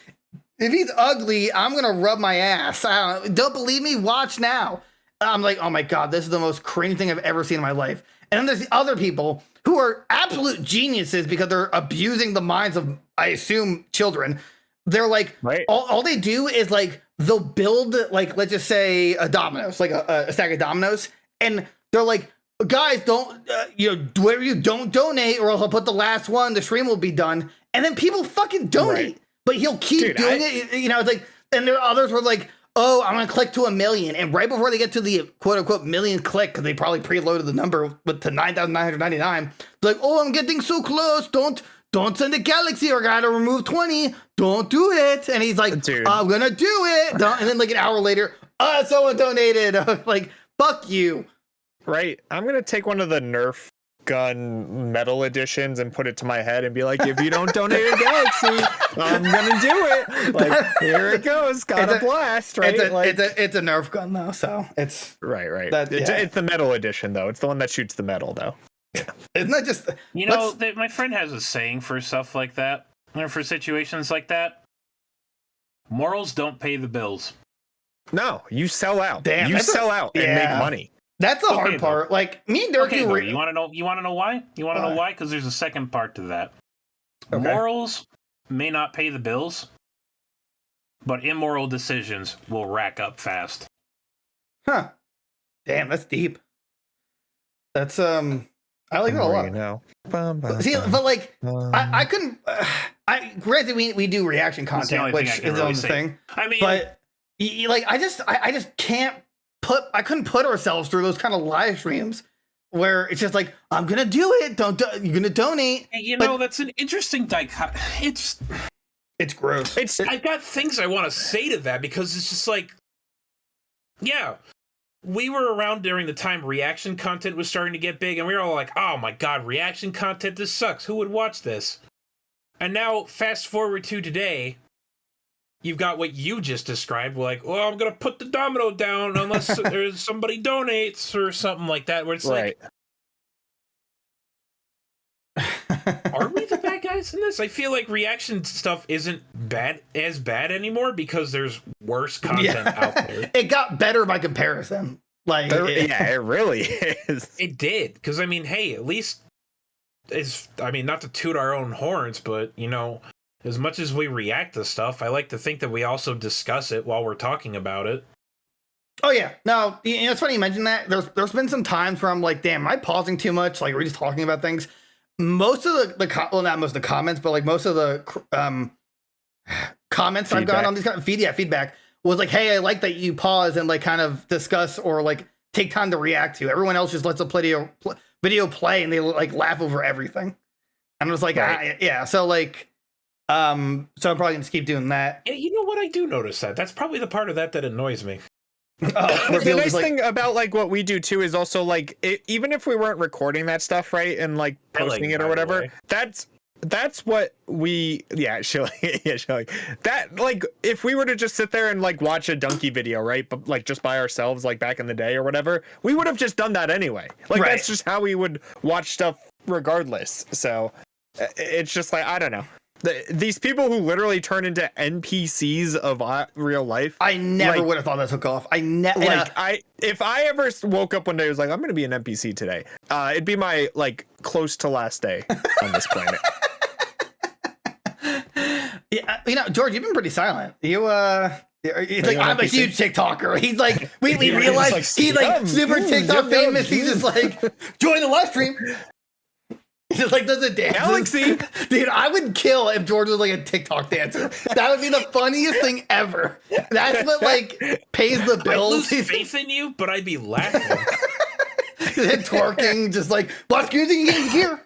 If he's ugly, I'm gonna rub my ass. Don't believe me? Watch now. I'm like, oh my god, this is the most cringe thing I've ever seen in my life. And then there's the other people who are absolute geniuses because they're abusing the minds of, I assume, children. They're like, all they do is like, they'll build like, let's just say a dominoes, like a stack of dominoes, and they're like, guys, don't whatever, you don't donate, or else I'll put the last one, the stream will be done. And then people fucking donate, but he'll keep doing it. It's like, and there are others who are like, oh, I'm gonna click to 1 million, and right before they get to the quote unquote million click, because they probably preloaded the number to 9,999, they're like, oh, I'm getting so close, don't send a galaxy, or I gotta remove 20, don't do it. And he's like, I'm gonna do it. And then like an hour later, someone donated. Like, fuck you. Right. I'm going to take one of the Nerf gun metal editions and put it to my head and be like, if you don't donate a galaxy, I'm going to do it. Like, here it goes. Got a blast, right? It's a Nerf gun, though, so it's... Right. It's the metal edition, though. It's the one that shoots the metal, though. Yeah. Isn't that just... my friend has a saying for stuff like that, or for situations like that. Morals don't pay the bills. No, you sell out. Damn, you sell out and make money. That's the hard part. Like, me and Dirk, you want to know why? You want to know why? Because there's a second part to that. Okay. Morals may not pay the bills, but immoral decisions will rack up fast. Huh. Damn, that's deep. That's I like that a lot. See, but like, I couldn't. Granted, we do reaction content, which is the only thing. I mean, but like, I just can't. I couldn't put ourselves through those kind of live streams where it's just like, I'm gonna do it. You're gonna donate. That's an interesting dichotomy. It's gross. I got things I want to say to that, because it's just like, yeah, we were around during the time reaction content was starting to get big, and we were all like, oh my god, reaction content, this sucks. Who would watch this? And now, fast forward to today, you've got what you just described, like, well, I'm going to put the domino down unless there's somebody donates or something like that, where it's like, are we the bad guys in this? I feel like reaction stuff isn't as bad anymore because there's worse content out there. It got better by comparison. Like, it really is. It did. Because, I mean, hey, at least, not to toot our own horns, but, as much as we react to stuff, I like to think that we also discuss it while we're talking about it. Oh yeah, no, it's funny you mentioned that. There's been some times where I'm like, damn, am I pausing too much? Like, we're just talking about things. Most of not most of the comments, but like most of the comments feedback I've gotten on these kind of feedback was like, hey, I like that you pause and like kind of discuss or like take time to react to. Everyone else just lets a video play and they like laugh over everything. And I was like, so like. So I'm probably gonna just keep doing that. You know what? I do notice that. That's probably the part of that annoys me. The nice thing about like what we do too is also like even if we weren't recording that stuff, right, and like posting it or whatever, that's what we Shilly that, like, if we were to just sit there and like watch a donkey video, right, but like just by ourselves, like back in the day or whatever, we would have just done that anyway. Like that's just how we would watch stuff regardless. So it's just like, I don't know. These people who literally turn into NPCs of real life. I never would have thought that took off. If I ever woke up one day and was like, I'm going to be an NPC today, it'd be my like close to last day on this planet. Yeah, George, you've been pretty silent. He's like, I'm a huge TikToker. He's like, we realized he's like super TikTok famous. He's just like, join the live stream. He just like does a dance. Galaxy. Dude, I would kill if George was like a TikTok dancer. That would be the funniest thing ever. That's what like pays the bills. I lose faith in you, but I'd be laughing. Twerking, just like, watch Goons and Games gear.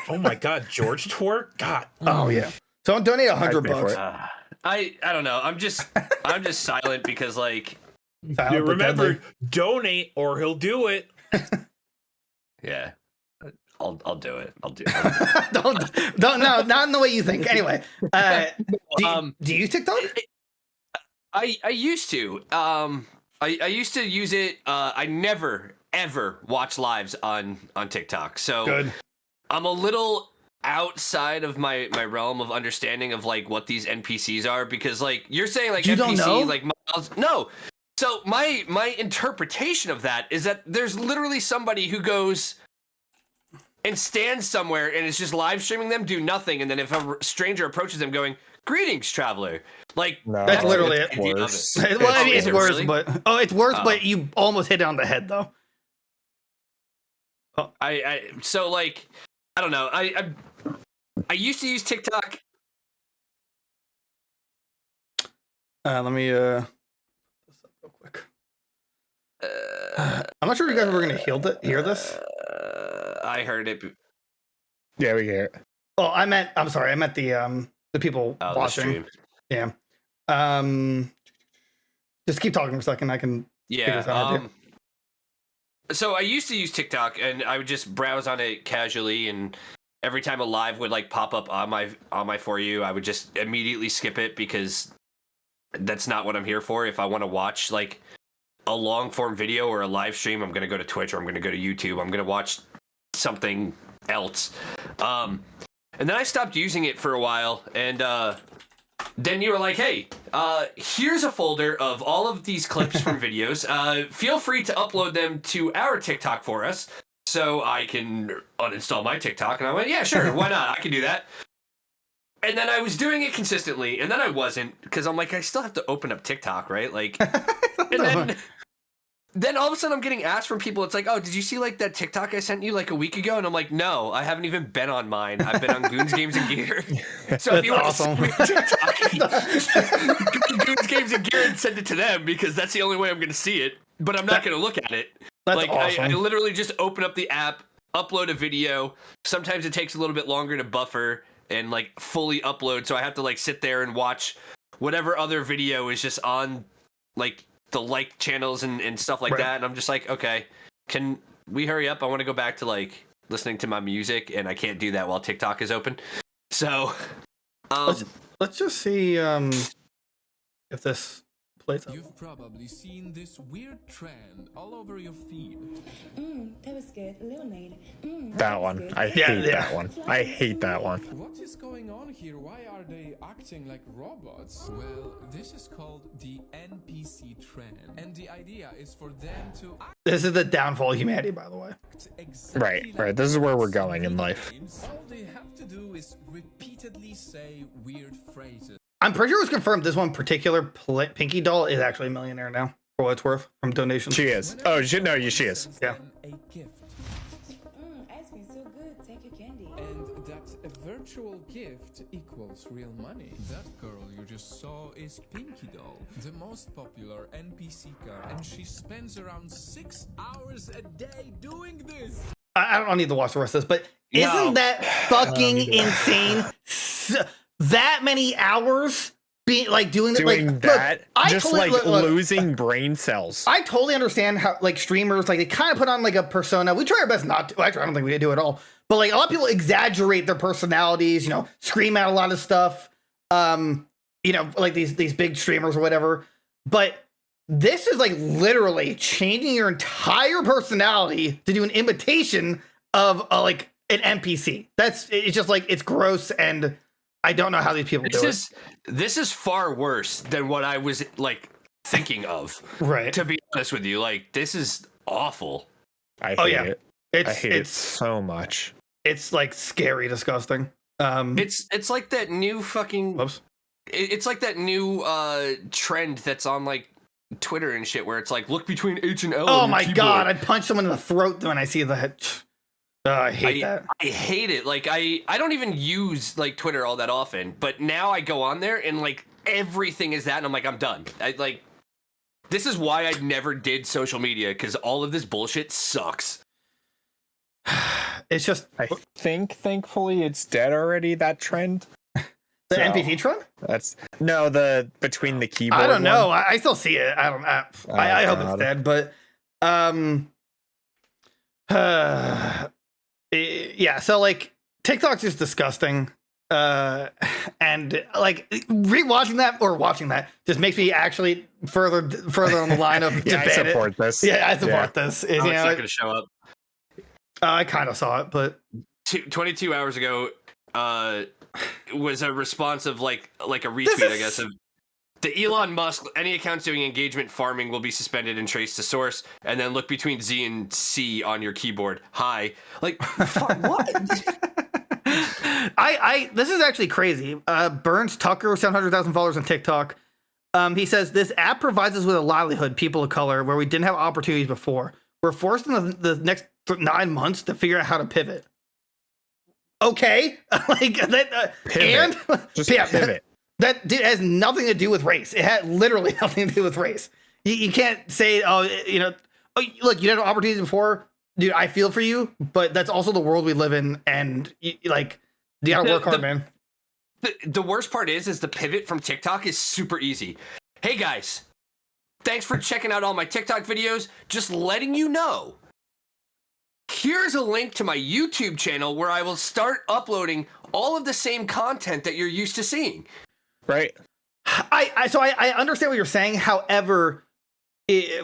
Oh my God, George twerk? God. Oh yeah. So donate $100. I don't know. I'm just silent because like. Remember, donate or he'll do it. Yeah. I'll do it. don't not in the way you think. Anyway, do you use TikTok? I used to. I used to use it. I never ever watch lives on TikTok. So good. I'm a little outside of my realm of understanding of like what these NPCs are, because like you're saying like you NPC don't know? like no. So my interpretation of that is that there's literally somebody who goes and stands somewhere and is just live streaming them do nothing, and then if a stranger approaches them going, "Greetings, traveler," like that's literally it. Worse. Well, I mean, it's worse, really? but it's worse, but you almost hit it on the head though. Oh. So like I don't know. I used to use TikTok. Let me this up real quick. I'm not sure if you guys were gonna hear this. I heard it. Yeah, we hear it. Oh, I'm sorry. I meant the people watching. Yeah. Just keep talking for a second. I can. Yeah. So I used to use TikTok, and I would just browse on it casually, and every time a live would like pop up on my For You, I would just immediately skip it because that's not what I'm here for. If I want to watch like a long form video or a live stream, I'm gonna go to Twitch or I'm gonna go to YouTube. I'm gonna watch something else. And then I stopped using it for a while, and then you were like, hey, here's a folder of all of these clips from videos. Feel free to upload them to our TikTok for us so I can uninstall my TikTok. And I went, yeah, sure, why not? I can do that. And then I was doing it consistently, and then I wasn't, because I'm like, I still have to open up TikTok, right? Like, and then all of a sudden I'm getting asked from people. It's like, oh, did you see like that TikTok I sent you like a week ago? And I'm like, no, I haven't even been on mine. I've been on Goons, Games, and Gear. So if you want to send me TikTok, Goons, Games, and Gear, and send it to them, because that's the only way I'm going to see it. But I'm not going to look at it. That's like awesome. I literally just open up the app, upload a video. Sometimes it takes a little bit longer to buffer and like fully upload. So I have to like sit there and watch whatever other video is just on like the like channels and stuff like that. And I'm just like, okay, can we hurry up? I want to go back to like listening to my music, and I can't do that while TikTok is open. So let's just see if this plays out. You've probably seen this weird trend all over your feed. That was good. Lemonade. That one. I hate that one. I hate that one. What is going on here? Why are they acting like robots? Well, this is called the NPC trend. And the idea is for them to act. This is the downfall of humanity, by the way. Exactly Right. This is where we're going in life. All they have to do is repeatedly say weird phrases. I'm pretty sure it was confirmed this one particular Pinky doll is actually a millionaire now, for what it's worth, from donations. She is. Oh, she is. Yeah. A gift. Ice cream so good. Take your candy. And that a virtual gift equals real money. That girl you just saw is Pinky Doll, the most popular NPC car, and she spends around 6 hours a day doing this. I don't need to watch the rest of this, but isn't that fucking insane? That many hours being like doing that, look, just totally, like losing brain cells. I totally understand how like streamers like they kind of put on like a persona. We try our best not to. Actually, I don't think we do at all. But like a lot of people exaggerate their personalities. You know, scream out a lot of stuff. You know, like these big streamers or whatever. But this is like literally changing your entire personality to do an imitation of like an NPC. It's just like it's gross, and I don't know how these people do it. This is far worse than what I was like thinking of. Right. To be honest with you, like this is awful. I hate it. I hate it so much. It's like scary, disgusting. It's like that new fucking. Whoops. It's like that new trend that's on like Twitter and shit, where it's like look between H and L. Oh my god! I'd punch someone in the throat when I see that. I hate that. I hate it. Like I don't even use like Twitter all that often, but now I go on there and like everything is that, and I'm like, I'm done. This is why I never did social media, because all of this bullshit sucks. It's just. I think thankfully it's dead already. That trend. The NPC trend? That's the between the keyboard. I don't know. I still see it. I don't. I hope it's dead, but yeah. So like TikTok's just disgusting, and like rewatching that or watching that just makes me actually further on the line of yeah, I support this. Yeah, I support this. It's not going to show up. I kind of saw it, but 22 hours ago. Was a response of like a retweet, I guess, of the Elon Musk. Any accounts doing engagement farming will be suspended and traced to source. And then look between Z and C on your keyboard. Hi, like what? This is actually crazy. Burns Tucker, 700,000 followers on TikTok. He says this app provides us with a livelihood, people of color, where we didn't have opportunities before. We're forced in the next 9 months to figure out how to pivot. Okay, like that, and just pivot. That has nothing to do with race. It had literally nothing to do with race. You can't say, look, you had opportunities before, dude. I feel for you, but that's also the world we live in, and you gotta work hard, man. The worst part is the pivot from TikTok is super easy. Hey guys, thanks for checking out all my TikTok videos. Just letting you know. Here's a link to my YouTube channel where I will start uploading all of the same content that you're used to seeing. Right. I understand what you're saying. However,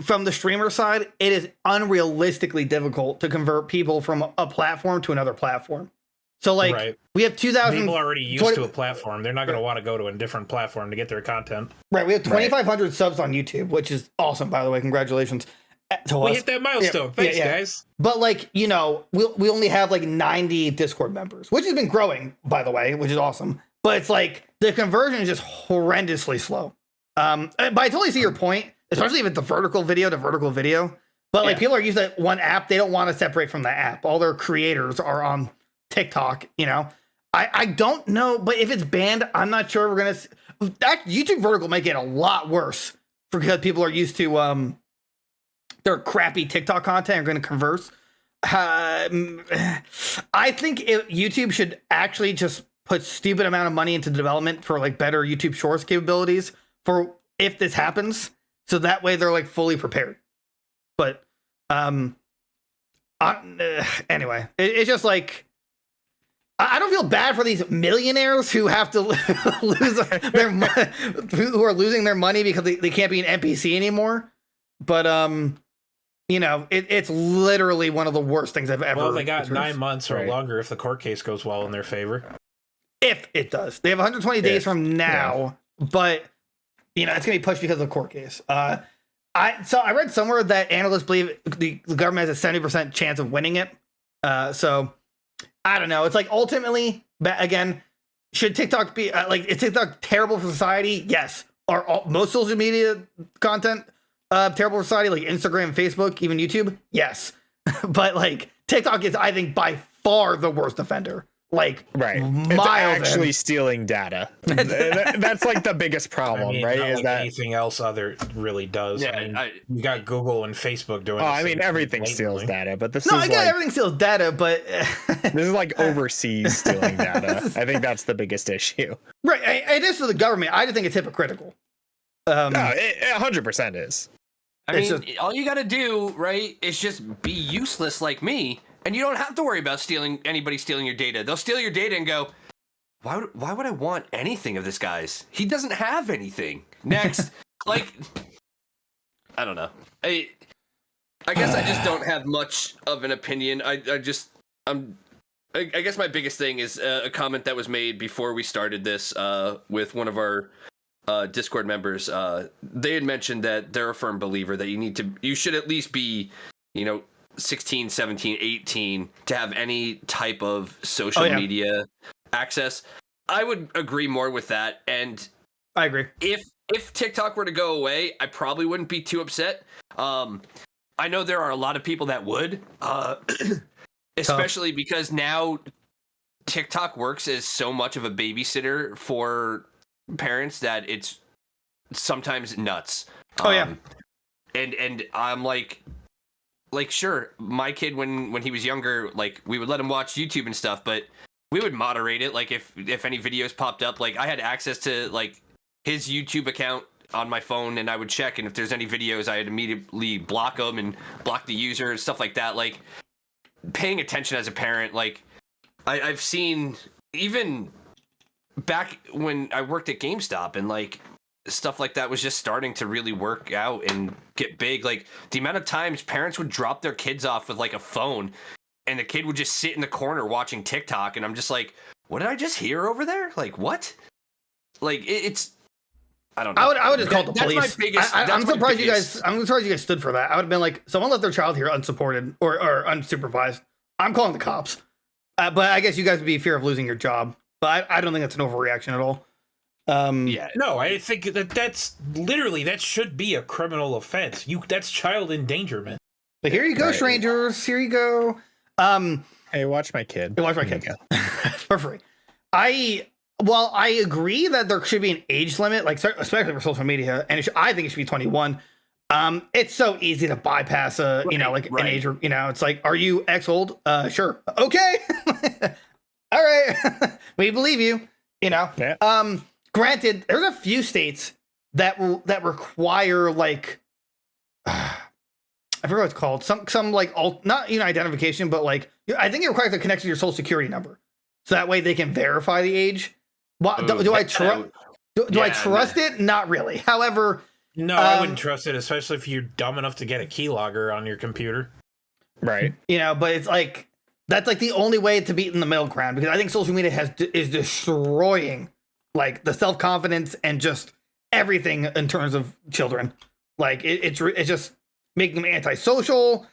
from the streamer side, it is unrealistically difficult to convert people from a platform to another platform. So like we have 2,000 people already used to a platform. They're not going to want to go to a different platform to get their content. Right. We have 2,500 subs on YouTube, which is awesome, by the way. Congratulations. We hit that milestone. Thanks, guys. But like, we only have like 90 Discord members, which has been growing, by the way, which is awesome. But it's like the conversion is just horrendously slow. But I totally see your point, especially if it's a vertical video to vertical video. But like people are using that one app, they don't want to separate from the app. All their creators are on TikTok, I don't know, but if it's banned, I'm not sure we're gonna. That YouTube vertical might get a lot worse because people are used to their crappy TikTok content are going to converse. I think YouTube should actually just put stupid amount of money into development for like better YouTube Shorts capabilities for if this happens, so that way they're like fully prepared. But anyway, it's just like I don't feel bad for these millionaires who have to lose who are losing their money because they can't be an NPC anymore. But it's literally one of the worst things I've ever. Well, they got 9 months or longer if the court case goes well in their favor. If it does, they have 120 days from now, but it's gonna be pushed because of the court case. I read somewhere that analysts believe the government has a 70% chance of winning it. So I don't know. It's like ultimately, again, should TikTok be is TikTok terrible for society? Yes. Are most social media content terrible for society, like Instagram, Facebook, even YouTube? Yes. But like TikTok is, I think, by far the worst offender. like It's miles actually in. stealing data. That's like the biggest problem, I mean, right? not Is like that anything else other really does. Yeah, I mean, you got Google and Facebook doing. Oh, the I mean, same everything thing steals blatantly. data, but this No, is I get like everything steals data, but this is like overseas stealing data. I think that's the biggest issue. right, it is for the government. I just think it's hypocritical. No, it 100% is. I mean, all you got to do, right, is just be useless like me, and you don't have to worry about anybody stealing your data. They'll steal your data and go, why would I want anything of this guy's? He doesn't have anything. Next, like, I don't know. I guess I just don't have much of an opinion. I guess my biggest thing is a comment that was made before we started this with one of our Discord members. They had mentioned that they're a firm believer that you should at least be, 16, 17, 18 to have any type of social media access. I would agree more with that. And I agree. If TikTok were to go away, I probably wouldn't be too upset. I know there are a lot of people that would, especially because now TikTok works as so much of a babysitter for parents that it's sometimes nuts. And I'm like sure, my kid when he was younger, like we would let him watch YouTube and stuff, but we would moderate it. Like if any videos popped up, like I had access to like his YouTube account on my phone, and I would check, and if there's any videos, I would immediately block them and block the user and stuff like that. Like paying attention as a parent, like I've seen even back when I worked at GameStop, and like stuff like that was just starting to really work out and get big. Like the amount of times parents would drop their kids off with like a phone, and the kid would just sit in the corner watching TikTok, and I'm just like, what did I just hear over there? Like what? Like it's I don't know. I would just call the police. That's my biggest, I'm surprised you guys stood for that. I would have been like, someone left their child here unsupported or unsupervised. I'm calling the cops. But I guess you guys would be fear of losing your job. But I don't think that's an overreaction at all. No, I think that's literally, that should be a criminal offense. That's child endangerment. But here you go, strangers. Here you go. Hey, watch my kid. Watch my kid. For free. While I agree that there should be an age limit, like especially for social media, and I think it should be 21. It's so easy to bypass an age. It's like, are you X old? Sure. Okay. All right. We believe you. Yeah. Granted, there's a few states that require like I forget what it's called. Some like not identification, but like I think it requires a connection to your social security number, so that way they can verify the age. Do I trust? Do I trust it? Not really. However, no, I wouldn't trust it, especially if you're dumb enough to get a keylogger on your computer. Right. But it's like that's like the only way to beat in the middle ground, because I think social media is destroying like the self-confidence and just everything in terms of children. Like it's just making them antisocial,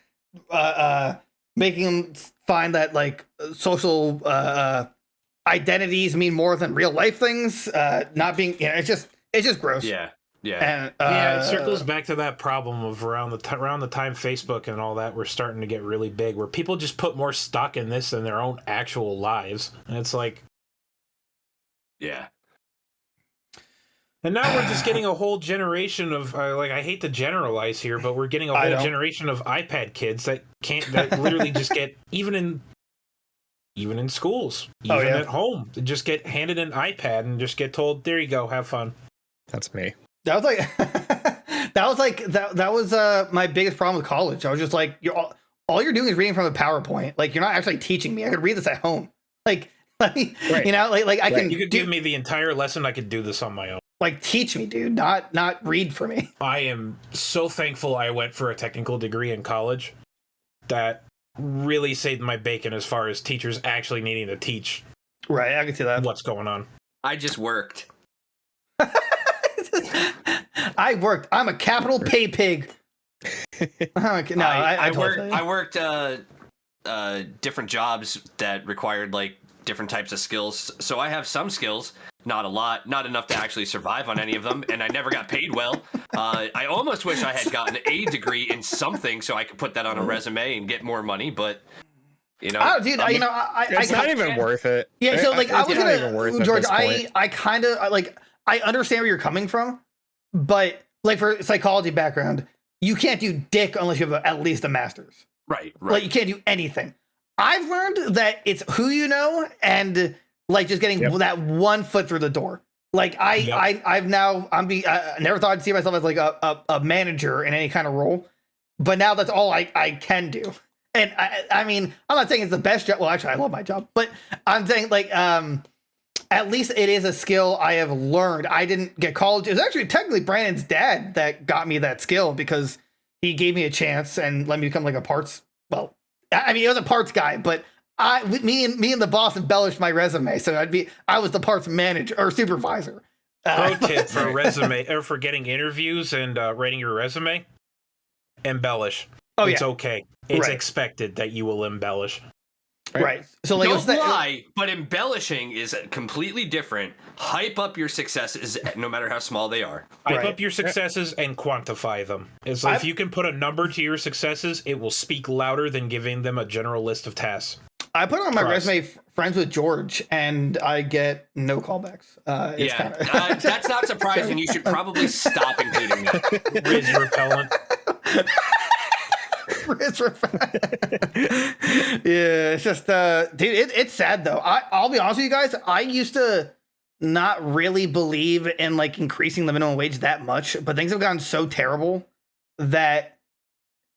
making them find that like social identities mean more than real life things. Not being, it's just gross. Yeah. And, it circles back to that problem of around the time Facebook and all that were starting to get really big, where people just put more stock in this than their own actual lives, and it's like, yeah. And now we're just getting a whole generation of I hate to generalize here, but we're getting a whole generation of iPad kids that literally just get even in schools, at home, they just get handed an iPad and just get told, there you go, have fun. That's me. That was my biggest problem with college. I was just like, all you're doing is reading from a PowerPoint. Like, you're not actually teaching me. I could read this at home. Like I can. You could give me the entire lesson. I could do this on my own. Like, teach me, dude. Not read for me. I am so thankful I went for a technical degree in college. That really saved my bacon as far as teachers actually needing to teach. Right, I can see that. What's going on? I just worked. I worked. I'm a capital pay pig. I worked different jobs that required like different types of skills. So I have some skills, not a lot, not enough to actually survive on any of them, and I never got paid well. I almost wish I had gotten a degree in something so I could put that on a resume and get more money, but You know, Oh, dude, it's not even worth it. Yeah, so like I was not even worth gonna, it George, at this point. I kind of like I understand where you're coming from, but like for psychology background, you can't do dick unless you have at least a master's. Right. Like you can't do anything. I've learned that it's who you know and like just getting that one foot through the door. Like I never thought I'd see myself as like a manager in any kind of role, but now that's all I can do. And I mean, I'm not saying it's the best job. Well, actually, I love my job, but I'm saying like, at least it is a skill I have learned. I didn't get college. It was actually technically Brandon's dad that got me that skill because he gave me a chance and let me become like a parts. Well, I mean, he was a parts guy, but me and the boss embellished my resume. So I was the parts manager or supervisor. Pro tip for resume or for getting interviews and writing your resume: embellish. Oh, it's okay. It's expected that you will embellish. Right. So like, don't lie, but embellishing is completely different. Hype up your successes, no matter how small they are. Hype up your successes and quantify them. It's like if you can put a number to your successes, it will speak louder than giving them a general list of tasks. I put on my resume friends with George, and I get no callbacks. That's not surprising. You should probably stop including that. Riz repellent. Yeah, it's just dude, it's sad though. I'll be honest with you guys, I used to not really believe in like increasing the minimum wage that much, but things have gotten so terrible that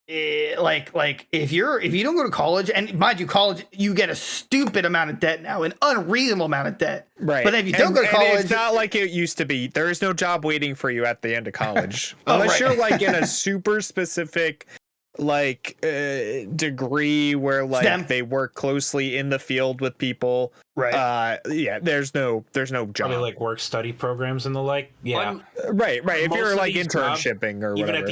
like if you don't go to college, and mind you, college, you get a stupid amount of debt now, an unreasonable amount of debt, right? But if you don't go to college, it's not like it used to be. There is no job waiting for you at the end of college unless you're like in a super specific like degree where like STEM. They work closely in the field with people, right? There's no job. Probably like work study programs and the like. Yeah, right. If you're like internshipping or even whatever.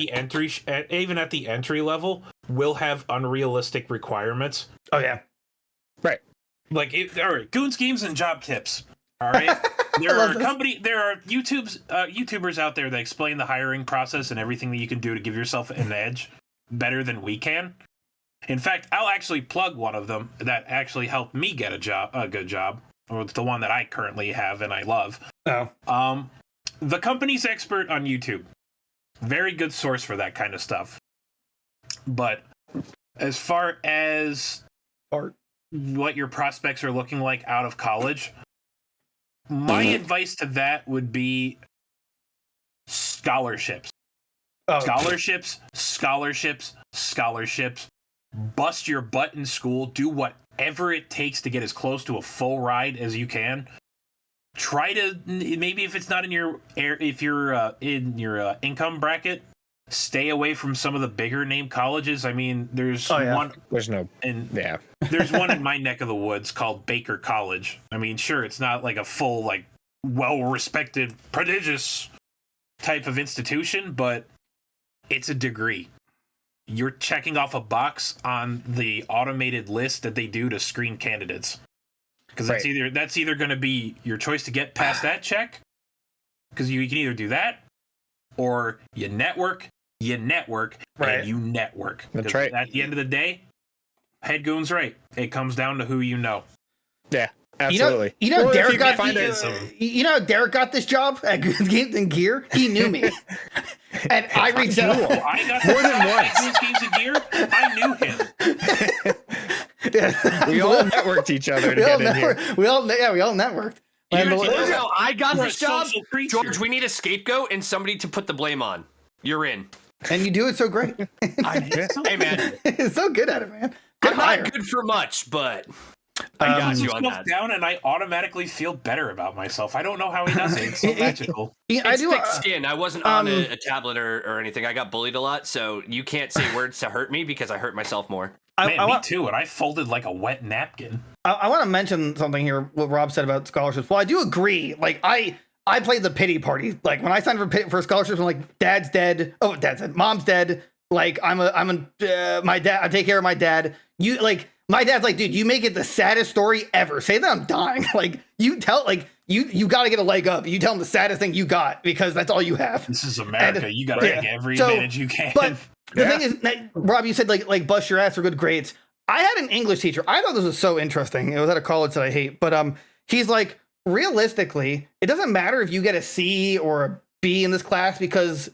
even at the entry level, will have unrealistic requirements. Oh yeah, right. Like all right, Goons, games, and job tips. All right, there are YouTubers out there that explain the hiring process and everything that you can do to give yourself an edge better than we can. In fact, I'll actually plug one of them that actually helped me get a good job, or the one that I currently have and I love. The Company's Expert on YouTube. Very good source for that kind of stuff. But as far as what your prospects are looking like out of college, my advice to that would be scholarships. Scholarships. Bust your butt in school. Do whatever it takes to get as close to a full ride as you can. Try to, maybe if it's not in your, if you're in your income bracket, stay away from some of the bigger name colleges. I mean, there's one. There's no. There's one in my neck of the woods called Baker College. I mean, sure, it's not like a full, like, well-respected, prodigious type of institution, but it's a degree. You're checking off a box on the automated list that they do to screen candidates. Because that's either going to be your choice to get past that check, because you can either do that, or you network, and you network. That's right. At the end of the day, Head Goon's right. It comes down to who you know. Yeah. Absolutely. You know, Derek got this job at Goons Games and Gear. He knew me, and I reached out. I got more than once. Goons Games and Gear. I knew him. We all networked each other to get in here. We all networked. I got this job, George. We need a scapegoat and somebody to put the blame on. You're in, and you do it so great. Hey man, it's so good at it, man. I'm not good for much, but I got you on that. Down, and I automatically feel better about myself. I don't know how he does it. It's so magical. It's thick skin. I wasn't on a tablet or anything. I got bullied a lot, so you can't say words to hurt me because I hurt myself more. Me too, and I folded like a wet napkin. I want to mention something here, what Rob said about scholarships. Well, I do agree. Like, I played the pity party. Like, when I signed for scholarships, I'm like, dad's dead. Oh, dad's dead. Mom's dead. Like, my dad, I take care of my dad. My dad's like, dude, you make it the saddest story ever. Say that I'm dying. Like, you tell, like, you got to get a leg up. You tell them the saddest thing you got because that's all you have. This is America. You got to take every advantage you can. But the thing is, Rob, you said like bust your ass for good grades. I had an English teacher. I thought this was so interesting. It was at a college that I hate, but he's like, realistically, it doesn't matter if you get a C or a B in this class because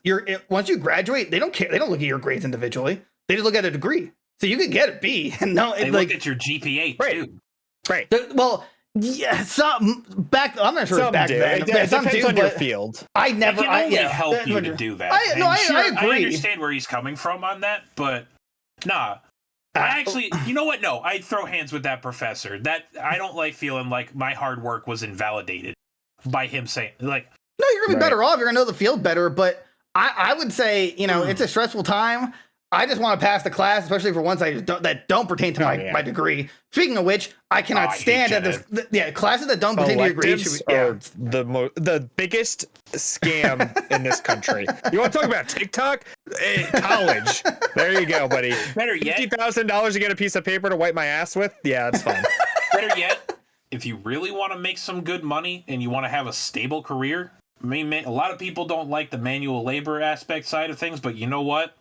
once you graduate, they don't care. They don't look at your grades individually. They just look at a degree. So you could get a B and they look at your GPA too. Right. Well, yeah, some back. I'm not sure. Some back do. then. It depends on your but field. I never. It can only help you to do that. I agree. I understand where he's coming from on that, but nah. I actually, you know what? No, I'd throw hands with that professor. That I don't like feeling like my hard work was invalidated by him saying like. No, you're gonna be better off. You're gonna know the field better. But I would say, it's a stressful time. I just want to pass the class, especially for ones that don't pertain to my degree. Speaking of which, I cannot stand at this. Classes that don't pertain to your degree should be, are the biggest scam in this country. You want to talk about TikTok? College. There you go, buddy. Better yet, $50,000 to get a piece of paper to wipe my ass with. Yeah, that's fine. Better yet, if you really want to make some good money and you want to have a stable career, I mean, a lot of people don't like the manual labor aspect side of things, but you know what?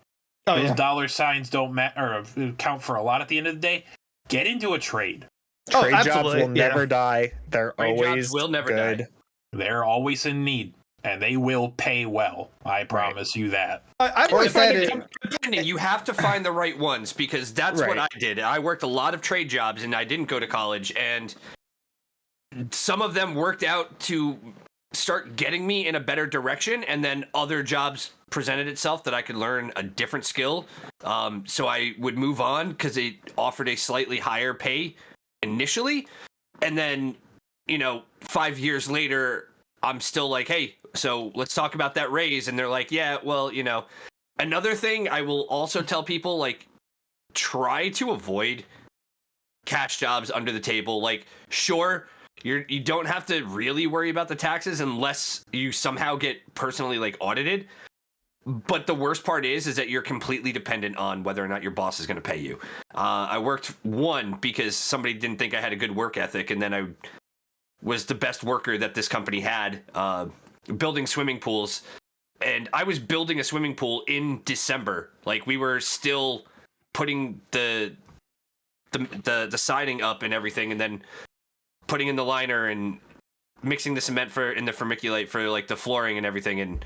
Those dollar signs don't matter or count for a lot at the end of the day. Get into a trade. Trade jobs will never die. They're always will never good. die. They're always in need, and they will pay well. I promise you that. I've always said it. Depending, you have to find the right ones because that's what I did. I worked a lot of trade jobs, and I didn't go to college, and some of them worked out to start getting me in a better direction, and then other jobs presented itself that I could learn a different skill. So I would move on because it offered a slightly higher pay initially. And then, 5 years later, I'm still like, hey, so let's talk about that raise. And they're like, yeah, well, another thing I will also tell people, like, try to avoid cash jobs under the table. Like, sure, you don't have to really worry about the taxes unless you somehow get personally like audited. But the worst part is that you're completely dependent on whether or not your boss is going to pay you. I worked one because somebody didn't think I had a good work ethic, and then I was the best worker that this company had, building swimming pools. And I was building a swimming pool in December. Like, we were still putting the siding up and everything, and then putting in the liner and mixing the cement in the vermiculite for like the flooring and everything, and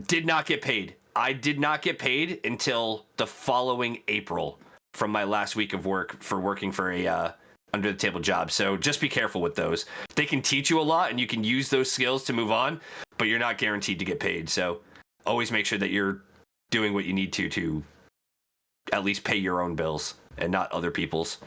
did not get paid. I did not get paid until the following April from my last week of work for working for a under the table job. So just be careful with those. They can teach you a lot and you can use those skills to move on, but you're not guaranteed to get paid. So always make sure that you're doing what you need to at least pay your own bills and not other people's.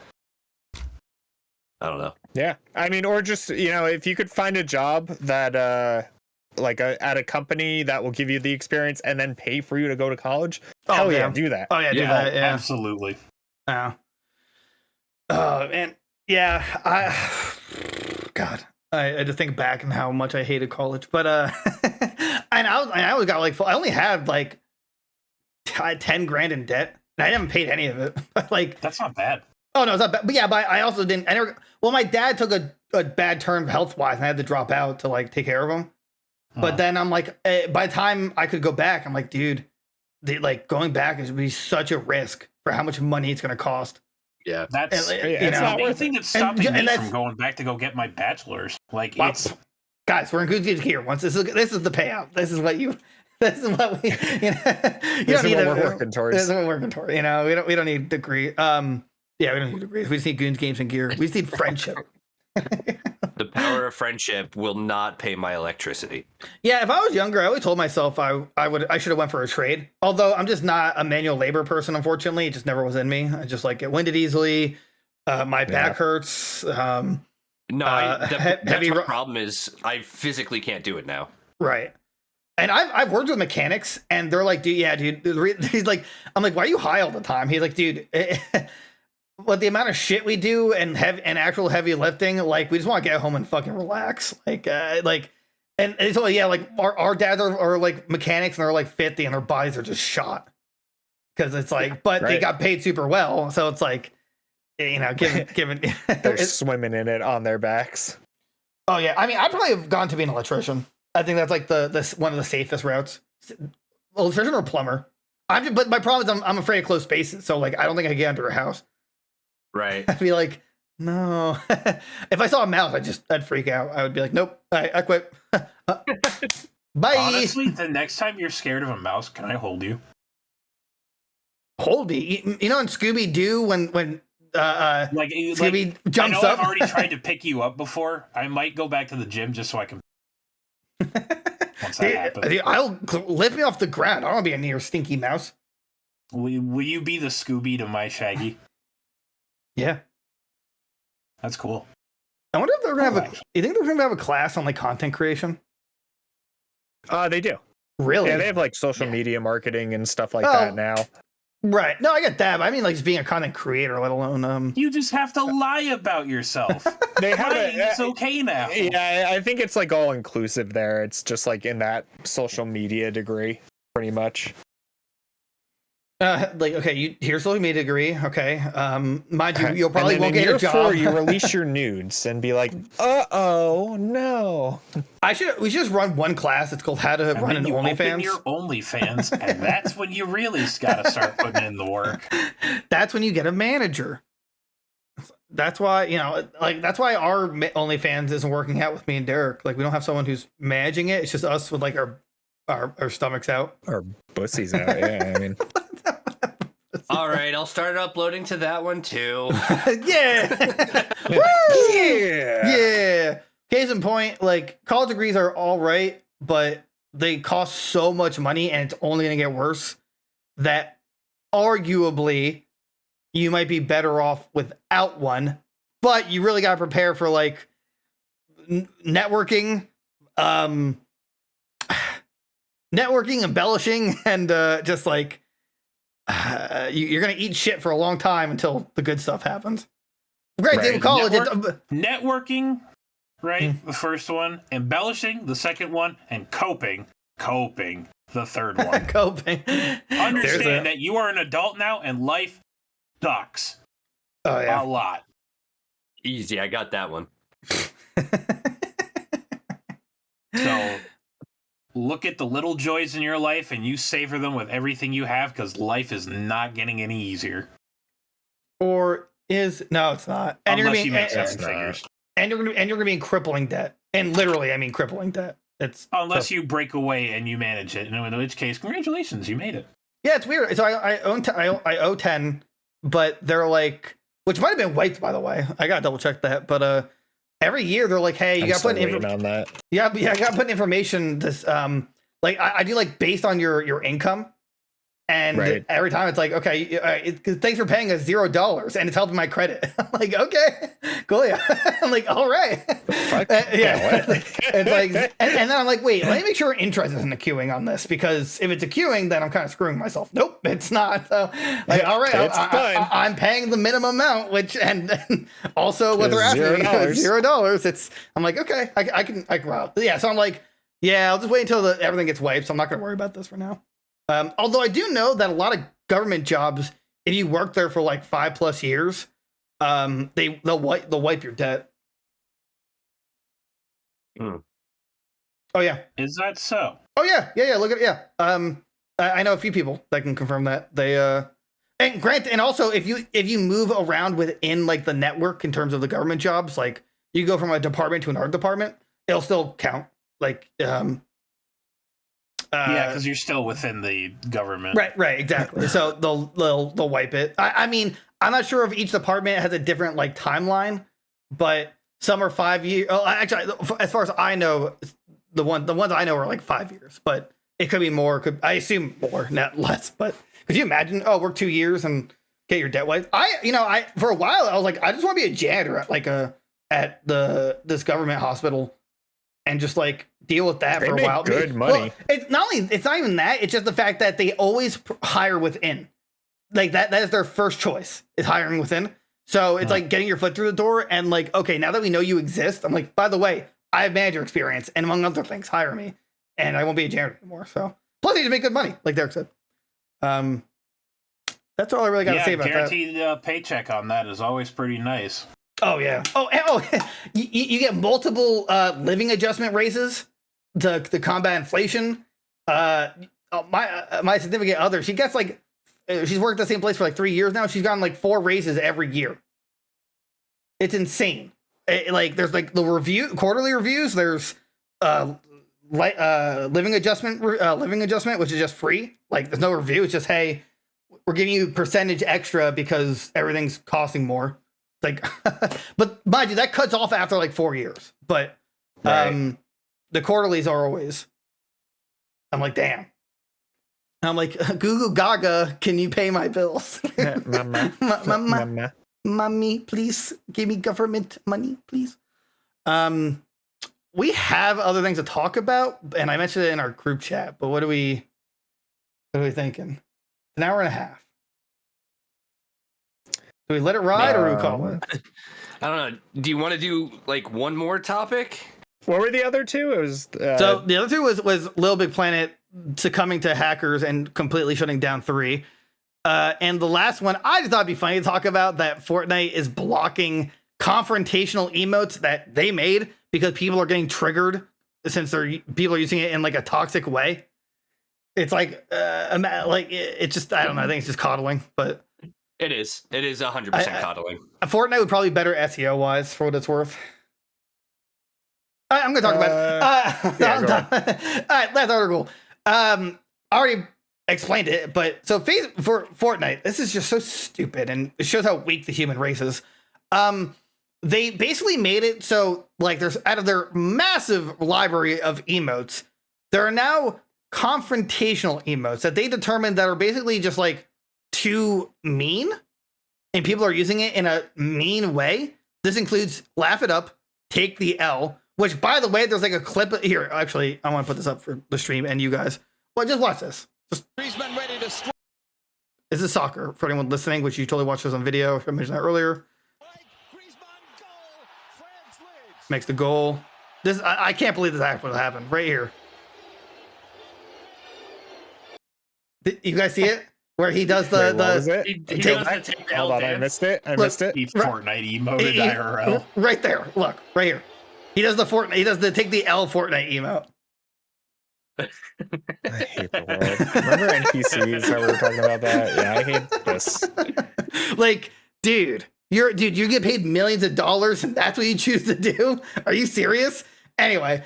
I don't know. Yeah. I mean, or just, if you could find a job that, at a company that will give you the experience and then pay for you to go to college. Hell yeah, do that. Oh yeah, do that. Yeah, absolutely. Oh man, yeah. I just think back and how much I hated college, but and I always got I only had like 10 grand in debt, and I haven't paid any of it. But like, that's not bad. Oh no, it's not bad. But yeah, but I also didn't. My dad took a bad turn health wise, and I had to drop out to like take care of him. But then I'm like, by the time I could go back, I'm like, dude, going back is be such a risk for how much money it's going to cost. Yeah, that's it's not worth it. The thing that's stopping me from going back to go get my bachelor's. Like, it's guys, we're in Goons here. Once this is the payout. This is what we. This is what we're working towards. This is what we're working towards. We don't need a degree. We don't need degrees. We just need Goons, games, and gear. We just need friendship. The power of friendship will not pay my electricity. Yeah, if I was younger, I always told myself I should have went for a trade. Although I'm just not a manual labor person, unfortunately. It just never was in me. I just get winded easily. My back hurts. That's my problem is I physically can't do it now. Right. And I've worked with mechanics, and they're like, dude. He's like, I'm like, why are you high all the time? He's like, dude. But the amount of shit we do and actual heavy lifting, like, we just want to get home and fucking relax. And it's like, yeah, like our dads are like mechanics, and they're like 50 and their bodies are just shot. Cause it's like, they got paid super well. So it's like, given they're swimming in it on their backs. Oh yeah. I mean, I'd probably have gone to be an electrician. I think that's like the one of the safest routes. Electrician or plumber. But my problem is I'm afraid of closed spaces. So like, I don't think I can get under a house. Right. I'd be like, no. If I saw a mouse, I'd freak out. I would be like, nope, I quit. Bye. Honestly, the next time you're scared of a mouse, can I hold you? Hold me. You know in Scooby-Doo when Scooby jumps I know up? I've already tried to pick you up before. I might go back to the gym just so I can. Once that happens. I'll lift me off the ground. I don't want to be a near stinky mouse. Will you be the Scooby to my Shaggy? Yeah. That's cool. I wonder if they're gonna have you think they're gonna have a class on like content creation? They do. Really? Yeah, they have like social media marketing and stuff like that now. Right. No, I get that. But I mean, like, just being a content creator, let alone You just have to lie about yourself. They have it's okay now. Yeah, I think it's like all inclusive there. It's just like in that social media degree, pretty much. like, okay, here's social media degree. Okay. Mind you, you'll probably won't get a job. 4, you release your nudes and be like, oh no. We should just run one class. It's called How to Run an OnlyFans. Open your OnlyFans, and that's when you really gotta start putting in the work. That's when you get a manager. That's why, that's why our OnlyFans isn't working out with me and Derek. Like, we don't have someone who's managing it. It's just us with like our stomachs out. Our pussies out, yeah. I mean, all right, I'll start uploading to that one too. Yeah. Yeah. Case in point, like, college degrees are all right, but they cost so much money and it's only going to get worse that arguably you might be better off without one, but you really got to prepare for like networking, embellishing, and just like you're gonna eat shit for a long time until the good stuff happens. Great day of college. Networking, right? The first one, embellishing, the second one, and coping, the third one. Coping. Understand that you are an adult now, and life sucks. Oh yeah, a lot. Easy, I got that one. So look at the little joys in your life and you savor them with everything you have, because life is not getting any easier. No, it's not. And unless you make seven figures. And you're gonna be in crippling debt. And literally, I mean crippling debt. It's unless you break away and you manage it. In which case, congratulations, you made it. Yeah, it's weird. So I owe 10, but they're like, which might have been wiped, by the way. I gotta double check that. But every year they're like, hey, you gotta put in on that. Yeah, I gotta put in information. This like I do like based on your income. And every time it's like, okay, thanks for paying us $0, and it's helping my credit. I'm like, okay, cool, yeah. I'm like, all right, yeah. It's like, and then I'm like, wait, let me make sure interest isn't accruing on this, because if it's accruing, then I'm kind of screwing myself. Nope, it's not. So, like, all right, I'm paying the minimum amount, which and also what they're asking me is $0. I'm like, okay, I can wow, yeah. So I'm like, yeah, I'll just wait until everything gets wiped. So I'm not gonna worry about this for now. Although I do know that a lot of government jobs, if you work there for like 5+ years, they'll wipe your debt. Mm. Oh yeah. Is that so? Oh yeah. Look at it. I know a few people that can confirm that. They and grant, and also if you move around within like the network in terms of the government jobs, like you go from a department to another department, it'll still count. Like yeah, because you're still within the government. Right, exactly. So they'll wipe it. I mean, I'm not sure if each department has a different like timeline, but some are 5 years. Oh, actually, as far as I know, the ones I know are like 5 years, but it could be more. I assume more, not less. But could you imagine? Oh, work 2 years and get your debt wiped. I for a while I was like, I just want to be a janitor at this government hospital, and just like deal with that for a while. Good money. Well, it's not even that. It's just the fact that they always hire within. Like that is their first choice, is hiring within. So it's like getting your foot through the door, and like, okay, now that we know you exist, I'm like, by the way, I have manager experience, and among other things, hire me, and I won't be a janitor anymore. So plus, they just make good money, like Derek said. That's all I really got to say about guaranteed, that. Guaranteed paycheck on that is always pretty nice. Oh yeah. You get multiple living adjustment raises to combat inflation. My significant other, she gets like, she's worked at the same place for like 3 years now. She's gotten like 4 raises every year It's insane. Like there's like the quarterly reviews. There's living adjustment, which is just free. Like there's no review. It's just, hey, we're giving you percentage extra because everything's costing more. Like, but mind you, that cuts off after like 4 years. But the quarterlies are always. I'm like, damn. I'm like, Goo Goo Gaga, can you pay my bills? Mommy, please give me government money, please. We have other things to talk about, and I mentioned it in our group chat. But what are we thinking? An hour and a half. Do we let it ride or do we call it? I don't know. Do you want to do like one more topic? What were the other two? It was so the other two was Little Big Planet succumbing to hackers and completely shutting down 3. And the last one, I just thought it'd be funny to talk about that Fortnite is blocking confrontational emotes that they made because people are getting triggered since people are using it in like a toxic way. It's like, it's just, I don't know. I think it's just coddling, but it is 100% coddling. Fortnite would probably be better SEO wise for what it's worth. I'm going to talk about it. All right, last article. I already explained it, but so for Fortnite, this is just so stupid, and it shows how weak the human race is. They basically made it so like there's out of their massive library of emotes, there are now confrontational emotes that they determined that are basically just like too mean, and people are using it in a mean way. This includes laugh it up, take the L. Which, by the way, there's like a clip here. Actually, I want to put this up for the stream and you guys. Well, just watch this. This is soccer for anyone listening, which you totally watched this on video. I mentioned that earlier. Makes the goal. This I can't believe this actually happened right here. You guys see it? Where he does the Hold on, I missed it. He Fortnite emoted IRL. Right there. Look, right here. He does the Fortnite. He does the take the L Fortnite emote. I hate the world. Remember NPCs that we were talking about that? Yeah, I hate this. Like, dude, you get paid millions of dollars and that's what you choose to do? Are you serious? Anyway,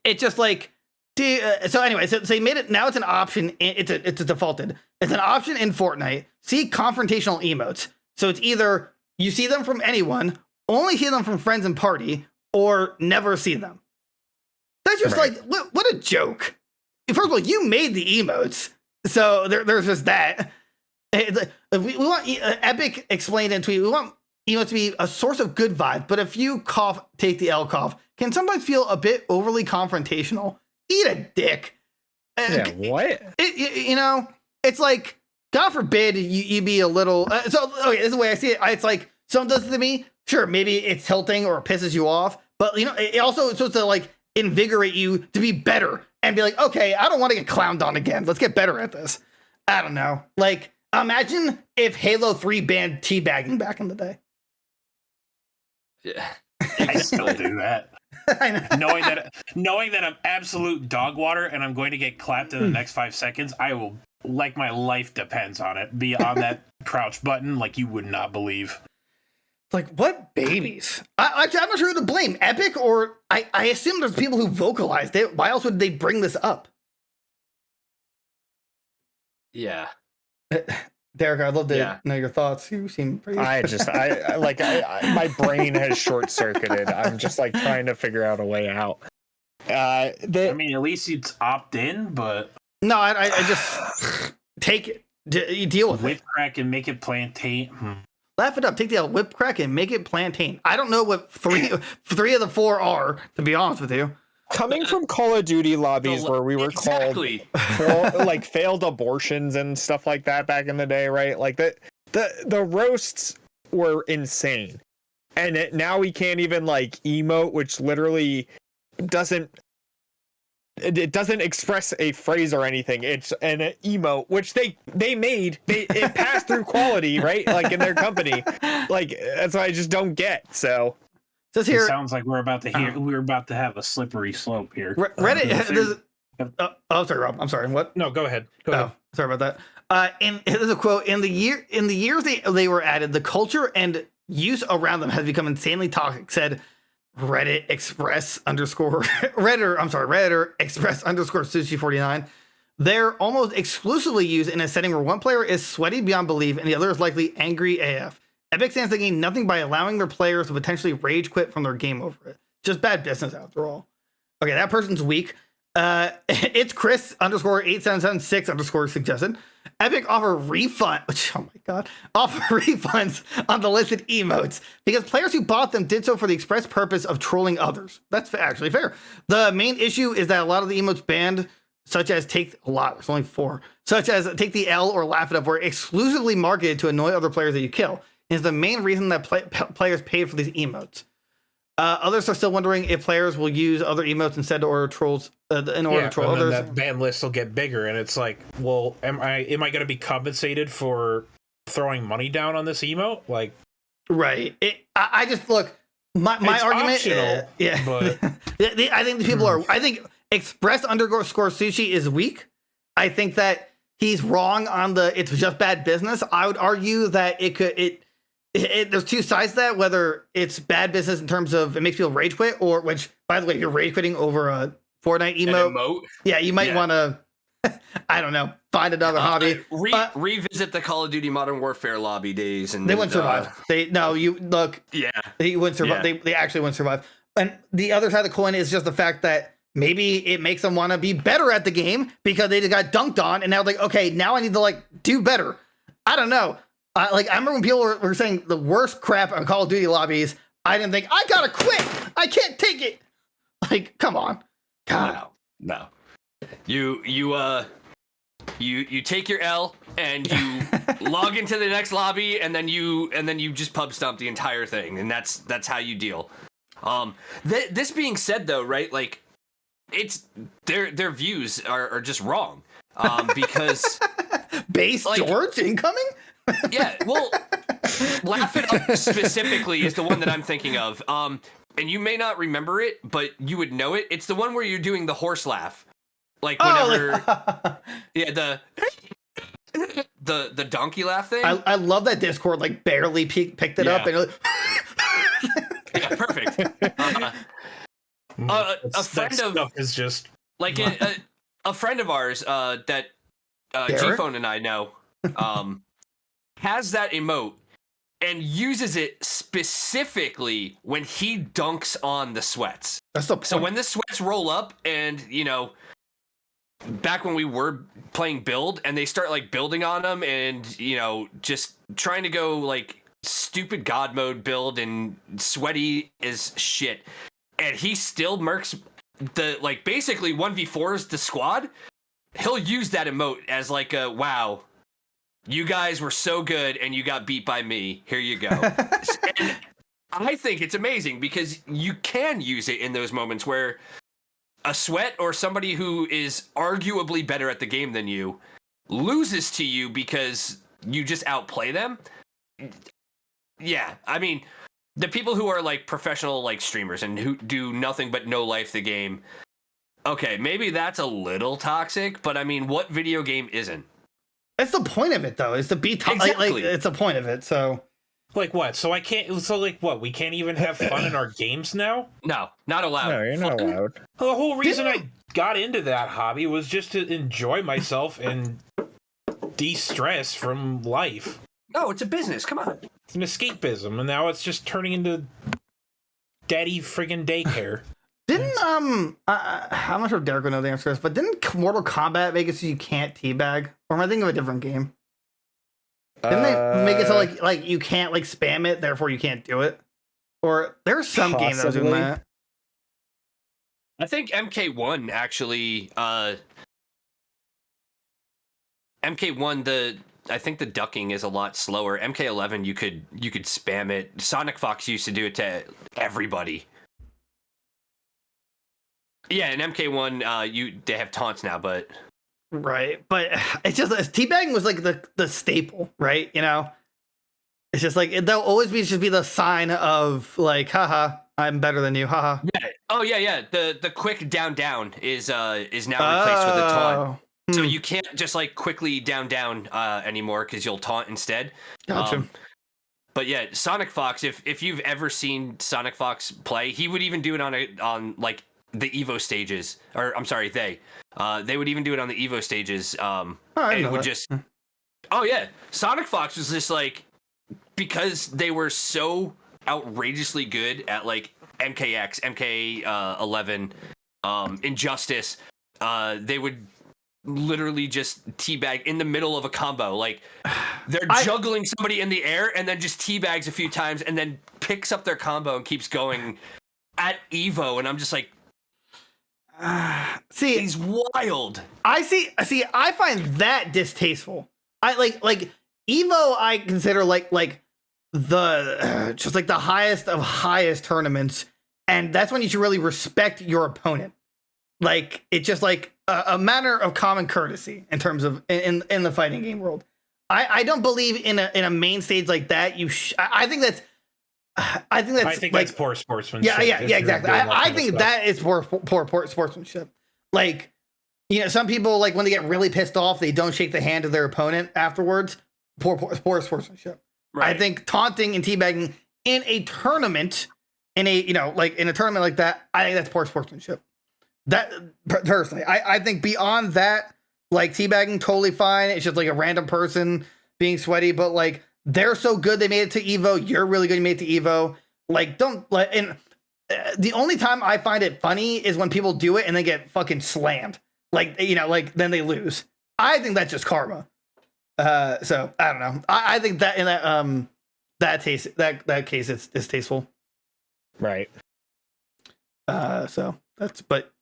it's just like, so anyway, so they made it, now it's an option. It's a defaulted. It's an option in Fortnite. See confrontational emotes. So it's either you see them from anyone, only see them from friends and party, or never see them. That's just like, what a joke. First of all, you made the emotes. So there's just that. We want, Epic explained in a tweet, we want emotes to be a source of good vibe, but if you cough, take the L cough, can sometimes feel a bit overly confrontational. Eat a dick. Yeah, what? It's like, God forbid you be a little, so, okay, this is the way I see it. It's like, someone does it to me, sure, maybe it's tilting or it pisses you off, but it also it's supposed to like invigorate you to be better and be like, okay, I don't want to get clowned on again. Let's get better at this. I don't know. Like, imagine if Halo 3 banned teabagging back in the day. Yeah, I still do that. I know. knowing that I'm absolute dog water and I'm going to get clapped in the next 5 seconds, I will, like my life depends on it, be on that crouch button like you would not believe. Like, what babies? I'm not sure who to blame. Epic, or I assume there's people who vocalized it. Why else would they bring this up? Yeah. Derek, I'd love to know your thoughts. You seem pretty... I my brain has short-circuited. I'm just like trying to figure out a way out. I mean, at least it's opt-in, but... No, I just take it. Deal with whip crack and make it plantain. Laugh it up. Take the whip crack and make it plantain. I don't know what three of the 4 are, to be honest with you. Coming from Call of Duty lobbies where we were called for, like, failed abortions and stuff like that back in the day, right? Like the roasts were insane, and now we can't even like emote, which literally doesn't express a phrase or anything. It's an emote, which they made. It passed through quality, right? Like in their company. Like that's what I just don't get. So here, it sounds like we're about to have a slippery slope here. Reddit. Sorry, Rob. I'm sorry. What? No, go ahead. Go ahead. Sorry about that. And there's a quote: in the years they were added, the culture and use around them has become insanely toxic, said Redditor Express Sushi49. They're almost exclusively used in a setting where one player is sweaty beyond belief and the other is likely angry AF. Epic stands to gain nothing by allowing their players to potentially rage quit from their game over it. Just bad business after all. Okay, that person's weak. It's Chris _8776 suggested. Epic offer refunds on the listed emotes because players who bought them did so for the express purpose of trolling others. That's actually fair. The main issue is that a lot of the emotes banned, such as there's only 4, such as take the L or laugh it up, were exclusively marketed to annoy other players that you kill. Is the main reason that players paid for these emotes. Others are still wondering if players will use other emotes instead to order trolls in order to troll others. That ban list will get bigger, and it's like, well, am I going to be compensated for throwing money down on this emote? Like, right? I just look. My argument, optional, but I think the people are. I think Express _ Sushi is weak. I think that he's wrong on it's just bad business. I would argue that there's two sides to that, whether it's bad business in terms of it makes people rage quit, or which, by the way, you're rage quitting over a Fortnite emote. Yeah, you might want to, I don't know, find another hobby. Revisit the Call of Duty Modern Warfare lobby days, and they wouldn't survive. They wouldn't survive. Yeah. They actually wouldn't survive. And the other side of the coin is just the fact that maybe it makes them want to be better at the game because they just got dunked on, and now like, okay, now I need to do better. I don't know. I remember when people were saying the worst crap on Call of Duty lobbies. I didn't think I gotta quit. I can't take it. Come on, God. No. You take your L and you log into the next lobby, and then you just pub stomp the entire thing, and that's how you deal. This being said, though, right? Like, it's their views are just wrong. Because George incoming. Yeah, well, Laugh It Up specifically is the one that I'm thinking of. And you may not remember it, but you would know it. It's the one where you're doing the horse laugh. Like whenever the donkey laugh thing. I love that Discord barely picked it up and yeah, perfect. A friend of is just a friend of ours that G-Phone and I know has that emote and uses it specifically when he dunks on the sweats. That's the point. So when the sweats roll up, and back when we were playing build, and they start building on them, and just trying to go stupid god mode build and sweaty as shit, and he still mercs the basically 1v4s the squad. He'll use that emote as a wow, you guys were so good and you got beat by me. Here you go. And I think it's amazing because you can use it in those moments where a sweat or somebody who is arguably better at the game than you loses to you because you just outplay them. Yeah, I mean, the people who are professional streamers and who do nothing but no life the game. Okay, maybe that's a little toxic, but I mean, what video game isn't? That's the point of it, though, is to be exactly. It's the point of it. So, what? So I can't. So what? We can't even have fun in our games now? No, not allowed. No, you're not allowed. Well, the whole reason I got into that hobby was just to enjoy myself and de-stress from life. No, it's a business. Come on. It's an escapism, and now it's just turning into daddy friggin' daycare. Didn't I'm not sure if Derek would know the answer to this, but didn't Mortal Kombat make it so you can't teabag? Or am I thinking of a different game? Didn't they make it so you can't spam it, therefore you can't do it? Or there's some game that was doing that. I think MK1 actually MK1 I think the ducking is a lot slower. MK11 you could spam it. Sonic Fox used to do it to everybody. Yeah, in MK1 they have taunts now, but right. But it's just teabagging was the staple, right? It's just they'll always be the sign of haha, I'm better than you, haha. Yeah. Oh yeah. The quick down is now replaced with a taunt. So you can't just quickly down anymore because you'll taunt instead. Gotcha. But yeah, Sonic Fox. If you've ever seen Sonic Fox play, he would even do it on like the Evo stages, or I'm sorry, they would even do it on the Evo stages. It would just, oh yeah, Sonic Fox was just like, because they were so outrageously good at like MKX, MK11, Injustice, they would literally just teabag in the middle of a combo. Like they're juggling somebody in the air and then just teabags a few times and then picks up their combo and keeps going at Evo. And I'm just like, see, he's wild. I find that distasteful. I like Evo. I consider like the just like the highest of highest tournaments, and that's when you should really respect your opponent. Like it's just like a matter of common courtesy in terms of in the fighting game world. I don't believe in a main stage like that. I think that's like, that's poor sportsmanship. Yeah, exactly. I think that is poor sportsmanship. Like, you know, some people, like when they get really pissed off, they don't shake the hand of their opponent afterwards. Poor sportsmanship. Right. I think taunting and teabagging in a tournament, in a tournament like that, I think that's poor sportsmanship. That personally, I think beyond that, like teabagging, totally fine. It's just like a random person being sweaty, but like they're so good they made it to Evo. You're really good, you made it to Evo. Like don't like. And the only time I find it funny is when people do it and they get fucking slammed. Like, you know, like then they lose. I think that's just karma. So I don't know. I think that in that case it's distasteful. Right. So that's but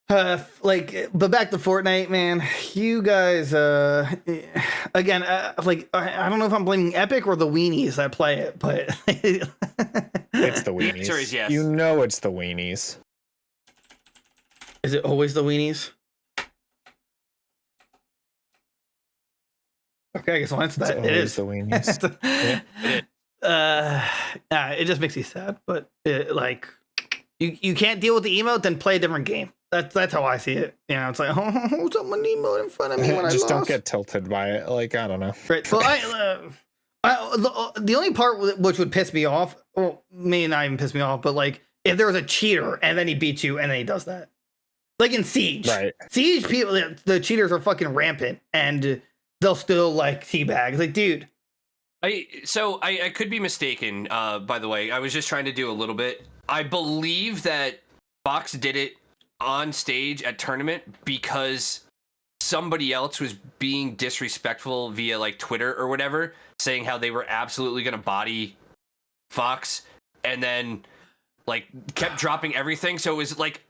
back to Fortnite, man. You guys, again, like I don't know if I'm blaming Epic or the weenies that play it, but it's the weenies. Sorry, yes. You know it's the weenies. Is it always the weenies? Okay, I guess I'll answer that. It is the weenies. It just makes me sad, but like you can't deal with the emote, then play a different game. That's how I see it. You know, it's like, oh, someone emote in front of me when I just lost. Don't get tilted by it. Like, I don't know. Right. Well, the only part which would piss me off, well, may not even piss me off, but like if there was a cheater and then he beats you and then he does that, like in Siege. Right. Siege people, the cheaters are fucking rampant and they'll still like teabag. It's like, dude. I could be mistaken. By the way, I was just trying to do a little bit. I believe that Fox did it on stage at tournament because somebody else was being disrespectful via like Twitter or whatever, saying how they were absolutely going to body Fox, and then like kept dropping everything. So it was like,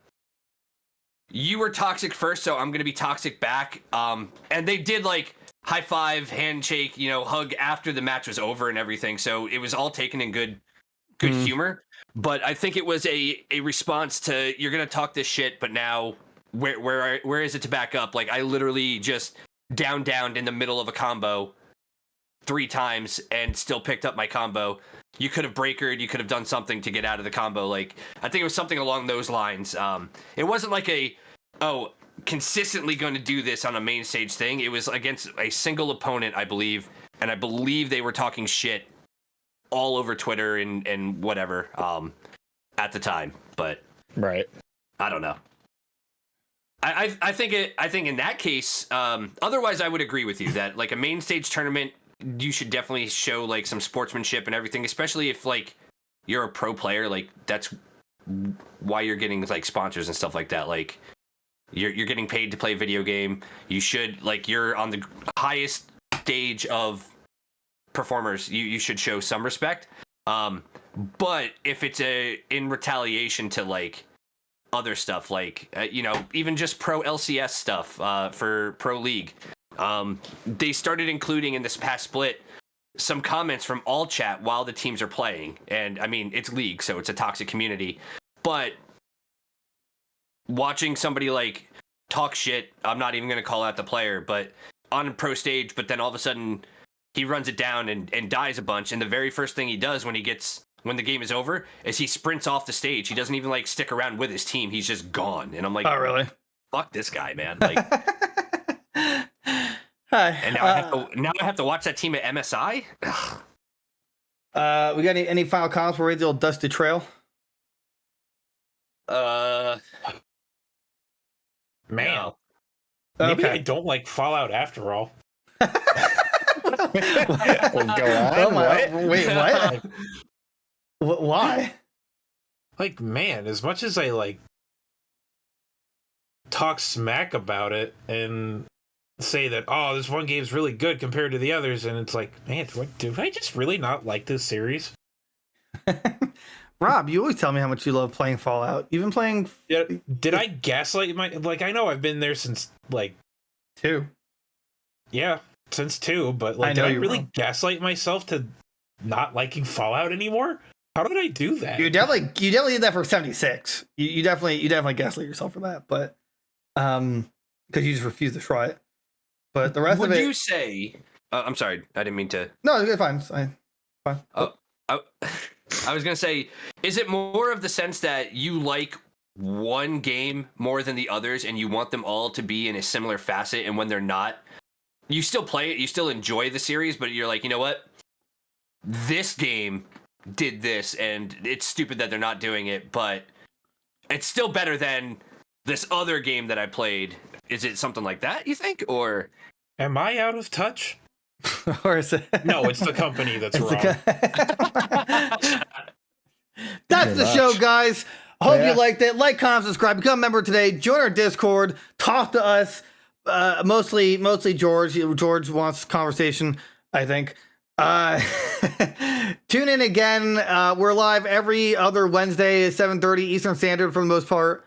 you were toxic first, so I'm going to be toxic back. And they did like high five, handshake, you know, hug after the match was over and everything. So it was all taken in good humor. But I think it was a response to, you're going to talk this shit, but now where is it to back up? Like I literally just downed in the middle of a combo 3 times and still picked up my combo. You could have breakered, you could have done something to get out of the combo. Like I think it was something along those lines. It wasn't like consistently going to do this on a main stage thing. It was against a single opponent, I believe, and I believe they were talking shit all over Twitter and whatever at the time. But right, I don't know. I think in that case, otherwise I would agree with you that like a main stage tournament, you should definitely show like some sportsmanship and everything, especially if like you're a pro player. Like that's why you're getting like sponsors and stuff like that. Like you're getting paid to play a video game. You should, like, you're on the highest stage of performers. You should show some respect. But if it's in retaliation to like other stuff, like you know, even just pro LCS stuff for Pro League, they started including in this past split some comments from all chat while the teams are playing. And I mean, it's League, so it's a toxic community, but watching somebody like talk shit, I'm not even going to call out the player, but on a pro stage, but then all of a sudden he runs it down and dies a bunch. And the very first thing he does when the game is over is he sprints off the stage. He doesn't even like stick around with his team. He's just gone. And I'm like, oh, really? Fuck this guy, man. Like, hi. And now I have to watch that team at MSI. Ugh. We got any final comments for the old Dusty Trail? Man, No. maybe Okay. I don't like Fallout after all. Well, go on. Oh my! What? Wait, what? Why? Like, man, as much as I like talk smack about it and say that, oh, this one game's really good compared to the others, and it's like, man, do I just really not like this series? Rob, you always tell me how much you love playing Fallout. You've been playing. Did I gaslight my, like, I know I've been there since like 2. Yeah, since 2, but like, did I really gaslight myself to not liking Fallout anymore? How did I do that? You definitely did that for 76. You definitely gaslight yourself for that, but because you just refuse to try it. But the rest of it. Would you say? I'm sorry, I didn't mean to. No, it's fine. It's fine. I was gonna say, is it more of the sense that you like one game more than the others, and you want them all to be in a similar facet, and when they're not, you still play it, you still enjoy the series, but you're like, you know what? This game did this, and it's stupid that they're not doing it, but it's still better than this other game that I played. Is it something like that, you think? Or am I out of touch? Or is it? No, it's the company that's wrong. That's the show, guys. I hope you liked it. Like, comment, subscribe, become a member today. Join our Discord. Talk to us. Mostly George. George wants conversation, I think. Tune in again. We're live every other Wednesday at 7:30 Eastern Standard for the most part.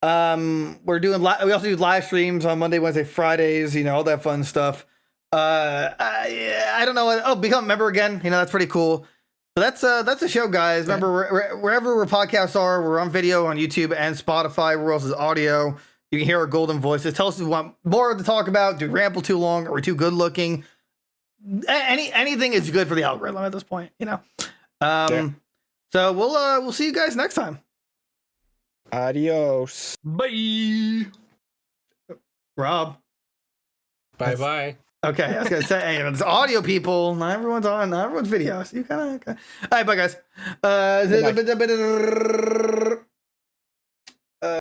We're doing we also do live streams on Monday, Wednesday, Fridays, all that fun stuff. I don't know. Become a member again. That's pretty cool. But that's the show, guys. Remember, wherever our podcasts are, we're on video on YouTube and Spotify. Where else is audio? You can hear our golden voices. Tell us if you want more to talk about. Do we ramble too long? Are we too good looking? Anything is good for the algorithm at this point, So we'll see you guys next time. Adios. bye. Rob. Bye. Okay, I was gonna say, hey, it's audio people. Not everyone's on. Not everyone's video. So you kind of. Okay. All right, bye, guys.